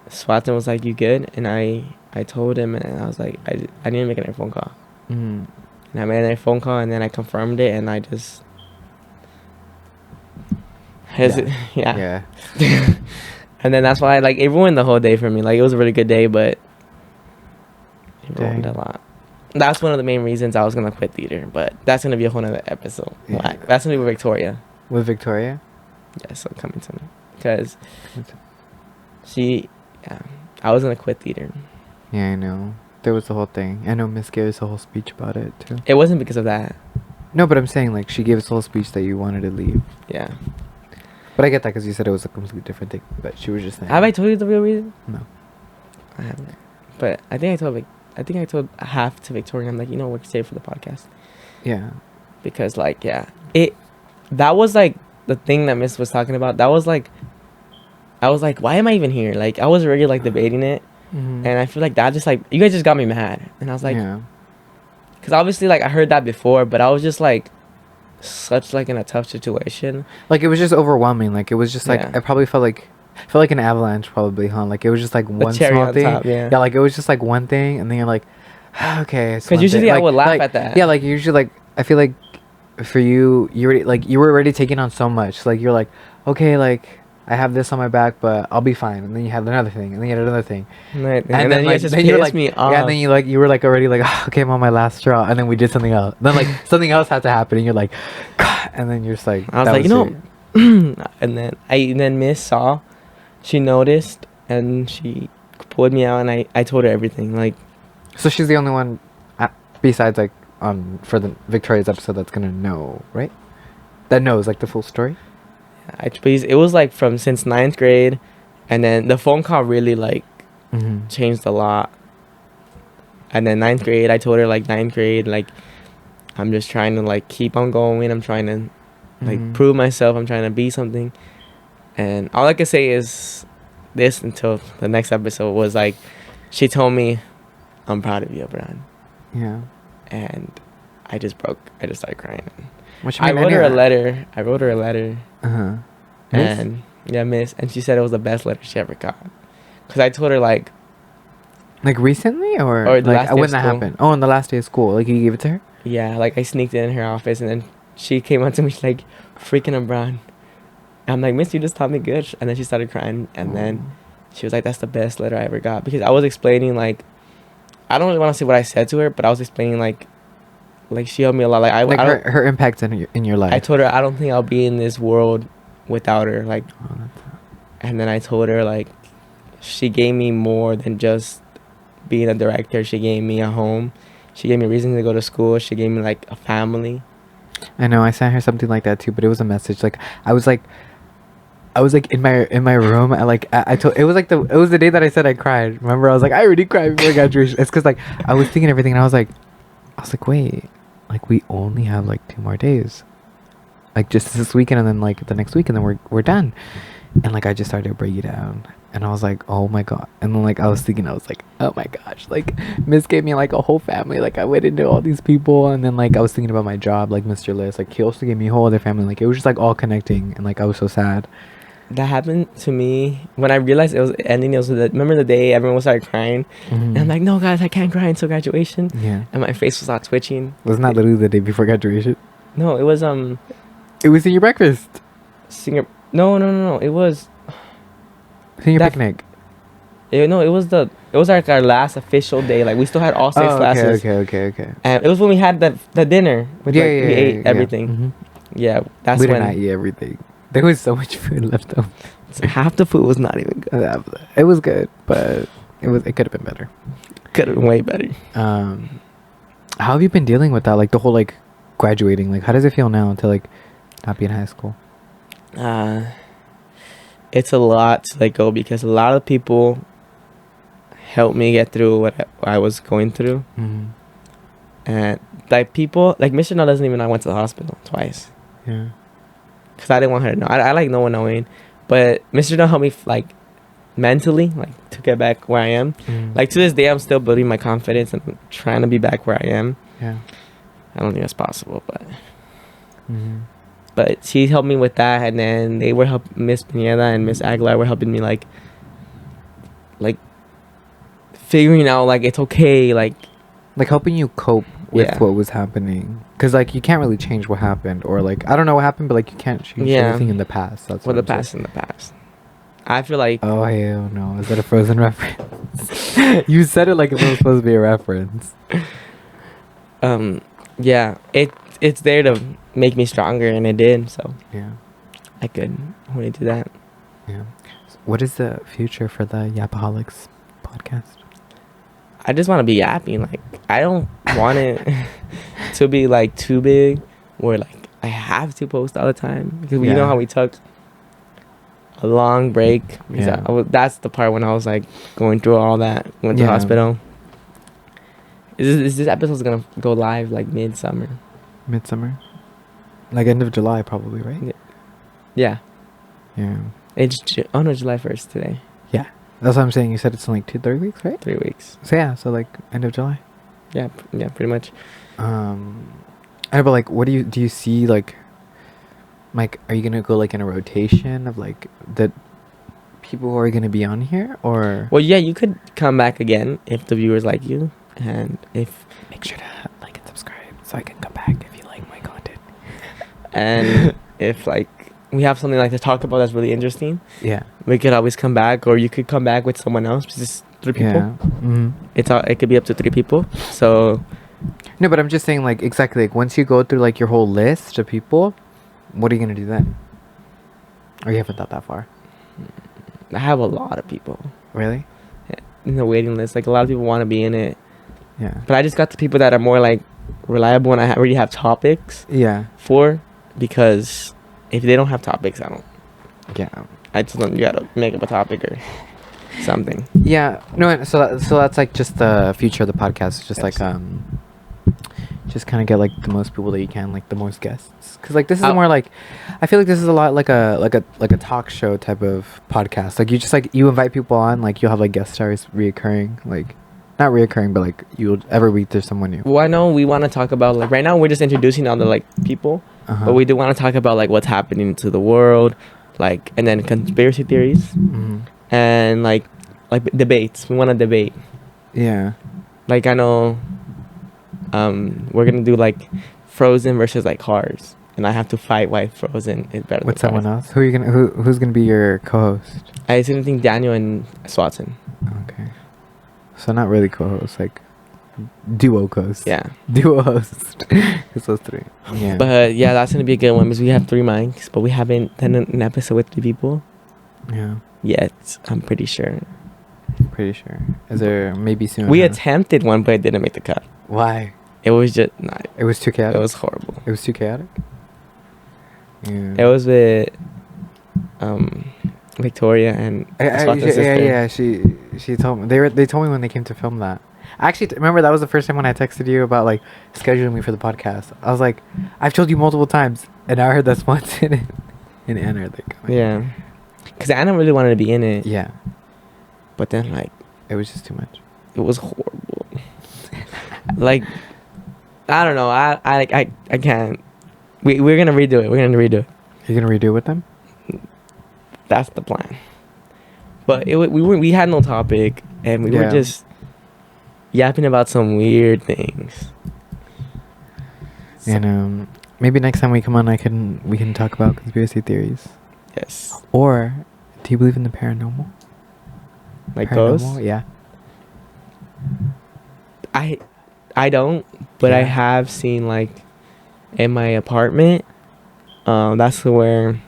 Speaker 1: Swatson was like, "You good?" And I told him and I was like, I didn't make another phone call. And I made another phone call and then I confirmed it and I just. Yeah. And then that's why like it ruined the whole day for me. Like it was a really good day, but it ruined a lot. That's one of the main reasons I was gonna quit theater, but that's gonna be a whole nother episode. Yeah. That's gonna be with Victoria.
Speaker 3: With Victoria?
Speaker 1: Yeah, so coming to me because I was gonna quit theater.
Speaker 3: Yeah, I know. There was the whole thing. I know Miss gave us a whole speech about it too.
Speaker 1: It wasn't because of that.
Speaker 3: No, but I'm saying like she gave us a whole speech that you wanted to leave.
Speaker 1: Yeah.
Speaker 3: But I get that because you said it was a completely different thing. But she was just saying.
Speaker 1: Have I told you the real reason?
Speaker 3: No.
Speaker 1: I haven't. But I think I told half to Victoria. I'm like, you know what, say for the podcast.
Speaker 3: Yeah.
Speaker 1: Because like, that was like the thing that Miss was talking about. That was like, I was like, why am I even here? Like, I was already like debating it, and I feel like that just like you guys just got me mad, and I was like, because obviously like I heard that before, but I was just like. Such like in a tough situation,
Speaker 3: like it was just overwhelming. Like it was just like I probably felt like an avalanche probably, huh? Like it was just like one small thing. Top, yeah, like it was just like one thing, and then you're like, okay.
Speaker 1: Because usually I would laugh at that.
Speaker 3: Yeah, like usually like I feel like for you you were already taking on so much. Like you're like, okay, like I have this on my back, but I'll be fine. And then you have another thing, and then you had another thing,
Speaker 1: right. And then like, just then
Speaker 3: you were like,
Speaker 1: me off.
Speaker 3: Yeah, and then you were like already like, oh, okay, I'm on my last straw, and then we did something else. Then like something else had to happen, and you're like, God. And then you're just like,
Speaker 1: I was like, you know, and then Miss saw, she noticed, and she pulled me out, and I told her everything. Like,
Speaker 3: so she's the only one, besides like for the Victoria's episode that's gonna know, right? That knows like the full story.
Speaker 1: It was like from since 9th grade, and then the phone call really like changed a lot. And then 9th grade, I told her like 9th grade, like I'm just trying to like keep on going. I'm trying to like prove myself. I'm trying to be something. And all I can say is this until the next episode was like, she told me, "I'm proud of you, Brian."
Speaker 3: Yeah.
Speaker 1: And I just started crying.
Speaker 3: I
Speaker 1: wrote her a letter.
Speaker 3: Uh-huh.
Speaker 1: And Miss, and she said it was the best letter she ever got. Cause I told her like
Speaker 3: recently or like when that happened. Oh, on the last day of school, like you gave it to her.
Speaker 1: Yeah, like I sneaked in her office, and then she came up to me, she's like, "Freaking LeBron." I'm like, "Miss, you just taught me good." And then she started crying, and then she was like, "That's the best letter I ever got." Because I was explaining like, I don't really want to say what I said to her, but I was explaining like she helped me a lot. Like
Speaker 3: her impact in your life.
Speaker 1: I told her I don't think I'll be in this world without her. Like, and then I told her like, she gave me more than just being a director. She gave me a home. She gave me a reason to go to school. She gave me like a family.
Speaker 3: I know I sent her something like that too, but it was a message. Like I was like in my room. I told it was the day that I said I cried. Remember, I was like, I already cried before graduation. It's because like I was thinking everything, and I was like, wait, like we only have like 2 more days, like just this weekend, and then like the next week, and then we're done. And like I just started to break it down, and I was like, oh my god. And then like I was thinking, I was like, oh my gosh, like Miss gave me like a whole family. Like I went into all these people, and then like I was thinking about my job, like Mr. List, like he also gave me a whole other family. Like it was just like all connecting, and like I was so sad.
Speaker 1: that happened to me when I realized it was ending. It was remember the day everyone started crying, and I'm like, no guys, I can't cry until graduation.
Speaker 3: Yeah.
Speaker 1: And my face was all twitching.
Speaker 3: Wasn't that literally the day before graduation?
Speaker 1: No, it was
Speaker 3: It was in your breakfast.
Speaker 1: singer. No. It was
Speaker 3: Senior
Speaker 1: That-
Speaker 3: picnic.
Speaker 1: it was like our last official day. Like we still had all 6
Speaker 3: Oh,
Speaker 1: classes.
Speaker 3: okay.
Speaker 1: And it was when we had the dinner. With, we ate everything.
Speaker 3: Mhm.
Speaker 1: Yeah, that's
Speaker 3: We
Speaker 1: when
Speaker 3: did not eat everything. There was so much food left over.
Speaker 1: half the food was not even good.
Speaker 3: It was good, but it could have been better.
Speaker 1: Could have been way better.
Speaker 3: How have you been dealing with that? Like the whole like graduating. Like how does it feel now to like not be in high school?
Speaker 1: It's a lot to let go because a lot of people helped me get through what I was going through.
Speaker 3: Mm-hmm.
Speaker 1: And like people, like Mr. No doesn't even know I went to the hospital twice.
Speaker 3: Yeah.
Speaker 1: Because I didn't want her to know. I like no one knowing. But Mr. No helped me like mentally, like to get back where I am.
Speaker 3: Mm.
Speaker 1: Like to this day, I'm still building my confidence and trying to be back where I am.
Speaker 3: Yeah.
Speaker 1: I don't think that's possible, but
Speaker 3: Mm-hmm.
Speaker 1: she helped me with that, and then they were Miss Pineda and Miss Aguilar were helping me like figuring out like it's okay, like
Speaker 3: Like helping you cope with
Speaker 1: Yeah.
Speaker 3: what was happening, because like you can't really change what happened, or like I don't know what happened, but like you can't change
Speaker 1: Yeah.
Speaker 3: anything in the past. That's
Speaker 1: for
Speaker 3: what
Speaker 1: the
Speaker 3: I'm saying.
Speaker 1: past in the past. I feel like
Speaker 3: Oh hell no! Is that a Frozen reference? You said it like it was supposed to be a reference.
Speaker 1: yeah, it's there to make me stronger, and it did. So
Speaker 3: Yeah.
Speaker 1: I could only do that.
Speaker 3: Yeah. What is the future for the Yappaholics podcast?
Speaker 1: I just want to be yapping. Like I don't want it to be like too big, where like I have to post all the time because you
Speaker 3: Yeah.
Speaker 1: know how we took a long break. Because
Speaker 3: Yeah.
Speaker 1: that's the part when I was like going through all that, went to the
Speaker 3: Yeah.
Speaker 1: hospital. Is this episode's gonna go live like midsummer?
Speaker 3: Midsummer, like end of July, probably, right?
Speaker 1: Yeah,
Speaker 3: Yeah.
Speaker 1: it's no, July 1st today.
Speaker 3: That's what I'm saying. You said it's in like 2-3 weeks, right?
Speaker 1: 3 weeks.
Speaker 3: So yeah, so like end of July.
Speaker 1: Yeah, pretty much.
Speaker 3: But like, what do you see like? Like, are you gonna go like in a rotation of like the people who are gonna be on here, or?
Speaker 1: Well, yeah, you could come back again if the viewers like you, and if
Speaker 3: Make sure to like and subscribe so I can come back if you like my content.
Speaker 1: and if like we have something like to talk about that's really interesting,
Speaker 3: Yeah.
Speaker 1: we could always come back, or you could come back with someone else. Just 3 people.
Speaker 3: Yeah. Mm-hmm.
Speaker 1: It could be up to 3 people. So
Speaker 3: No, but I'm just saying, like, exactly, like, once you go through, like, your whole list of people, what are you going to do then? Or you haven't thought that far?
Speaker 1: I have a lot of people
Speaker 3: Really?
Speaker 1: in the waiting list. Like a lot of people want to be in it,
Speaker 3: Yeah.
Speaker 1: but I just got the people that are more like reliable, and I already have topics
Speaker 3: Yeah.
Speaker 1: for. Because if they don't have topics,
Speaker 3: Yeah.
Speaker 1: I just don't. You gotta make up a topic or something.
Speaker 3: Yeah. No, so that's, like, just the future of the podcast. It's just,
Speaker 1: Yes.
Speaker 3: like, just kind of get, like, the most people that you can, like, the most guests. Because, like, this is
Speaker 1: I'll-
Speaker 3: more, like, I feel like this is a lot like a talk show type of podcast. Like, you just, like, you invite people on, like, you'll have, like, guest stars reoccurring, like, not reoccurring, but, like, you'll every week there's someone new.
Speaker 1: Well, I know we want to talk about like right now we're just introducing all the like people,
Speaker 3: Uh-huh.
Speaker 1: but we do want to talk about like what's happening to the world, like, and then conspiracy theories
Speaker 3: Mhm.
Speaker 1: and like debates. We want to debate.
Speaker 3: Yeah.
Speaker 1: Like I know, we're gonna do like Frozen versus like Cars, and I have to fight why Frozen is better.
Speaker 3: With
Speaker 1: than
Speaker 3: someone
Speaker 1: Cars.
Speaker 3: else? Who are you gonna who's gonna be your co-host?
Speaker 1: I didn't think Daniel and Swatson.
Speaker 3: Okay. So not really co-host, like duo host.
Speaker 1: Yeah,
Speaker 3: Duo host. It's those three. Yeah.
Speaker 1: but yeah, that's gonna be a good one because we have 3 mics, but we haven't done an episode with 3 people
Speaker 3: Yeah.
Speaker 1: yet. I'm pretty sure.
Speaker 3: Pretty sure. Is there maybe soon?
Speaker 1: We
Speaker 3: huh?
Speaker 1: attempted one, but it didn't make the cut.
Speaker 3: Why?
Speaker 1: It was just not.
Speaker 3: It was too chaotic.
Speaker 1: It was horrible.
Speaker 3: It was too chaotic. Yeah.
Speaker 1: It was with Victoria and Swat's sister.
Speaker 3: yeah. She told me they told me when they came to film that. Actually, remember that was the first time when I texted you about like scheduling me for the podcast. I was like, I've told you multiple times, and I heard that's once in it. And Anna, like,
Speaker 1: Yeah, because Anna really wanted to be in it,
Speaker 3: yeah,
Speaker 1: but then like
Speaker 3: it was just too much.
Speaker 1: it was horrible. Like I don't know. I can't. We're gonna redo it. We're gonna redo it.
Speaker 3: You're gonna redo it with them?
Speaker 1: That's the plan. But we had no topic, and we were
Speaker 2: Yeah.
Speaker 1: just yapping about some weird things.
Speaker 3: And maybe next time we come on, we can talk about conspiracy theories.
Speaker 1: Yes.
Speaker 3: Or do you believe in the paranormal?
Speaker 1: Like
Speaker 3: Paranormal,
Speaker 1: ghosts?
Speaker 3: yeah.
Speaker 1: I don't, but I
Speaker 3: Yeah.
Speaker 1: have seen like in my apartment. That's where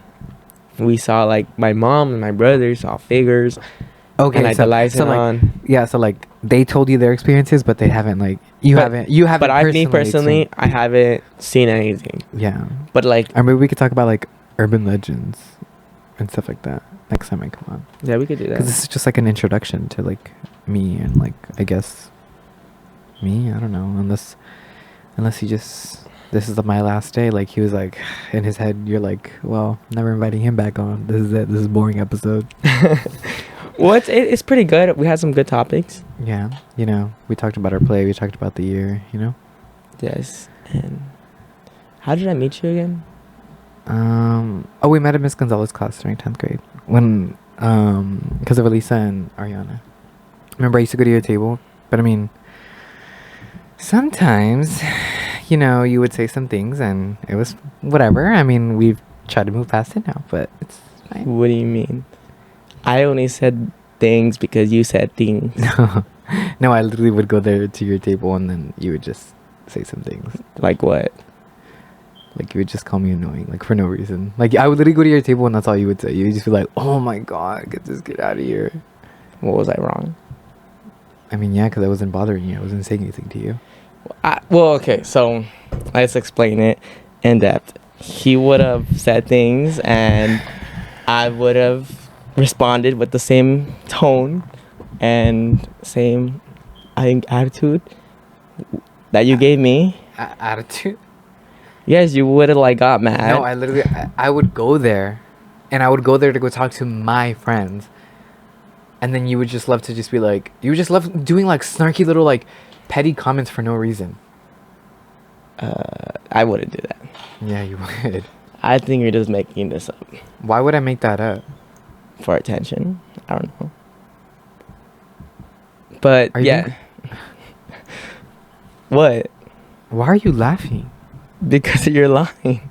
Speaker 1: we saw like my mom and my brother saw figures.
Speaker 3: Okay,
Speaker 1: And like the lights
Speaker 3: so like,
Speaker 1: on.
Speaker 3: yeah, so like they told you their experiences, but they haven't like you
Speaker 1: But-
Speaker 3: haven't.
Speaker 1: But me personally,
Speaker 3: experienced-
Speaker 1: I haven't seen anything.
Speaker 3: yeah.
Speaker 1: But like,
Speaker 3: Or maybe we could talk about like urban legends and stuff like that next time I come on.
Speaker 1: yeah, we could do
Speaker 3: Because
Speaker 1: that.
Speaker 3: this is just like an introduction to like me and like I guess me. I don't know unless he just this is my last day. Like he was like in his head, you're like, well, never inviting him back on. This is it. This is a boring episode.
Speaker 1: Well, it's pretty good. We had some good topics.
Speaker 3: Yeah, you know, we talked about our play. We talked about the year. You know.
Speaker 1: Yes. And how did I meet you again?
Speaker 3: Oh, we met at Miss Gonzalez's class during 10th grade when because of Elisa and Ariana. Remember, I used to go to your table, but I mean, sometimes, you know, you would say some things and it was whatever. I mean, we've tried to move past it now, but it's fine.
Speaker 1: What do you mean? I only said things because you said things.
Speaker 3: No, I literally would go there to your table and then you would just say some things.
Speaker 1: Like what?
Speaker 3: Like you would just call me annoying, like for no reason. Like I would literally go to your table and that's all you would say. You would just be like, "Oh my god, get this kid out of here."
Speaker 1: What was I wrong?
Speaker 3: I mean, yeah, because I wasn't bothering you. I wasn't saying anything to you.
Speaker 1: Well, okay, so let's explain it in depth. He would have said things and I would have responded with the same tone and same, I think, attitude that you gave me.
Speaker 3: Attitude?
Speaker 1: Yes, you would have like got mad.
Speaker 3: No, I would go there, and I would go there to go talk to my friends, and then you would just love to just be like, you would just love doing like snarky little like petty comments for no reason.
Speaker 1: I wouldn't do that.
Speaker 3: Yeah, you would.
Speaker 1: I think you're just making this up
Speaker 3: Why would I make that up?
Speaker 1: for attention. I don't know. But
Speaker 3: Are you
Speaker 1: yeah. What?
Speaker 3: Why are you laughing?
Speaker 1: Because you're lying.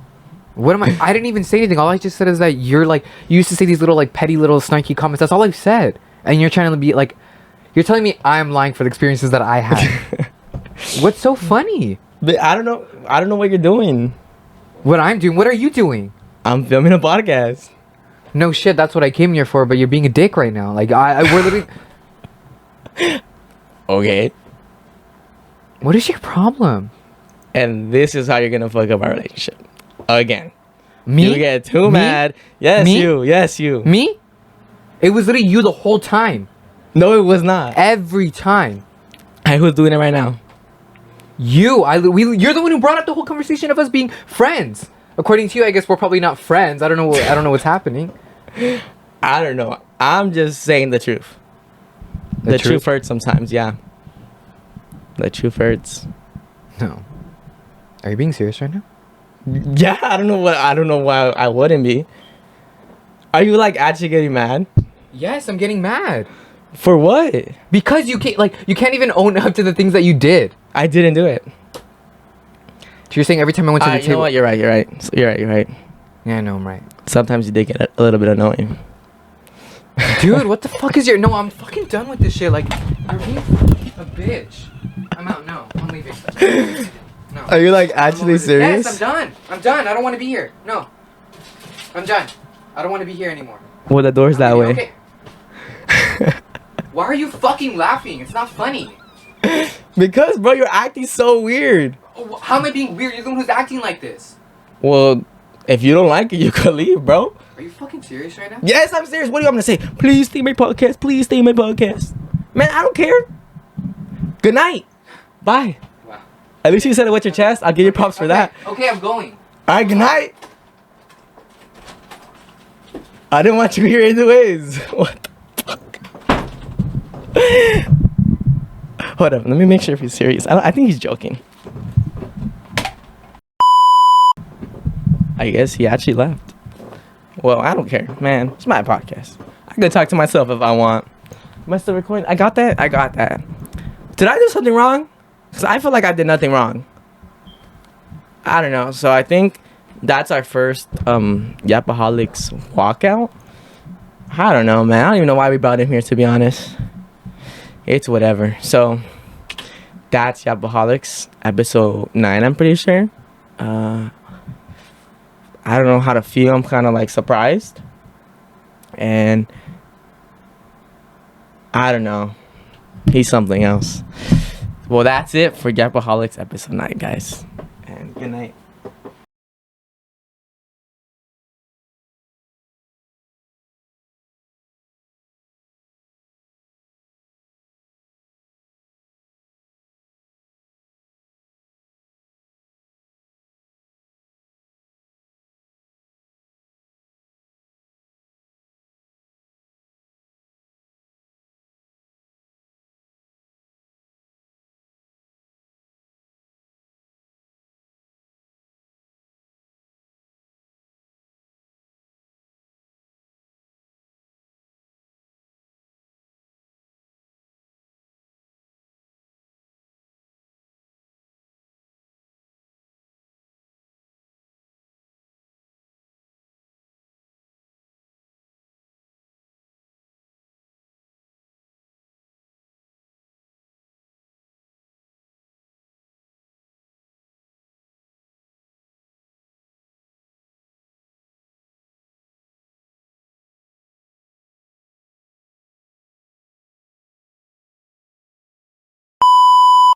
Speaker 3: What am I? I didn't even say anything. All I just said is that you're like, you used to say these little like petty little snarky comments. That's all I've said. And you're trying to be like, you're telling me I'm lying for the experiences that I had. What's so funny?
Speaker 1: But I don't know. I don't know what you're doing.
Speaker 3: What I'm doing? What are you doing?
Speaker 1: I'm filming a podcast.
Speaker 3: No shit, that's what I came here for, but you're being a dick right now. Like, we're literally...
Speaker 1: Okay.
Speaker 3: What is your problem?
Speaker 1: And this is how you're gonna fuck up our relationship. Again.
Speaker 3: Me?
Speaker 1: You get too
Speaker 3: Me?
Speaker 1: mad. Yes,
Speaker 3: Me?
Speaker 1: you. Yes, you.
Speaker 3: Me? It was literally you the whole time.
Speaker 1: No, it was not.
Speaker 3: Every time.
Speaker 1: I was doing it right now.
Speaker 3: You're the one who brought up the whole conversation of us being friends. According to you, I guess we're probably not friends. I don't know what's happening.
Speaker 1: I don't know. I'm just saying the truth. The truth hurts sometimes, yeah. The truth hurts.
Speaker 3: No. Are you being serious right now?
Speaker 1: Yeah, I don't know why I wouldn't be. Are you like actually getting mad?
Speaker 3: Yes, I'm getting mad.
Speaker 1: For what?
Speaker 3: Because you can't even own up to the things that you did.
Speaker 1: I didn't do it.
Speaker 3: So you're saying every time I went to the
Speaker 1: You
Speaker 3: table.
Speaker 1: know what? You're right. You're right.
Speaker 3: Yeah, I know I'm right.
Speaker 1: Sometimes you did get a little bit annoying.
Speaker 3: Dude, what the fuck is your... No, I'm fucking done with this shit. Like, you're being a bitch. I'm out. No, I'm leaving. No.
Speaker 1: Are you like
Speaker 3: I'm
Speaker 1: actually
Speaker 3: over this.
Speaker 1: serious?
Speaker 3: Yes, I'm done. I don't want to be here. No. I'm done. I don't want to be here anymore.
Speaker 1: Well, the door's that way.
Speaker 3: Okay. Why are you fucking laughing? It's not funny.
Speaker 1: Because, bro, you're acting so weird.
Speaker 3: Oh, how am I being weird? You're the one who's acting like this.
Speaker 1: Well, if you don't like it, you could leave, bro.
Speaker 3: Are you fucking serious right now?
Speaker 1: Yes, I'm serious. What do you want me to say? Please stay in my podcast. Please stay in my podcast. Man, I don't care. Good night. Bye.
Speaker 3: Wow.
Speaker 1: At least you said it with your chest. I'll give you props for that.
Speaker 3: Okay, I'm going.
Speaker 1: All right, good night. I didn't want you here anyways. What the fuck? Hold up. Let me make sure if he's serious. I think he's joking. I guess he actually left. Well, I don't care, man. It's my podcast. I can talk to myself if I want. Am I still recording? I got that. Did I do something wrong? Because I feel like I did nothing wrong. I don't know. So I think that's our first Yappaholics walkout. I don't know, man. I don't even know why we brought him here, to be honest. It's whatever. So that's Yappaholics, episode 9, I'm pretty sure. I don't know how to feel. I'm kind of like surprised. And I don't know. He's something else. Well, that's it for Yappaholics episode 9, guys. And good night.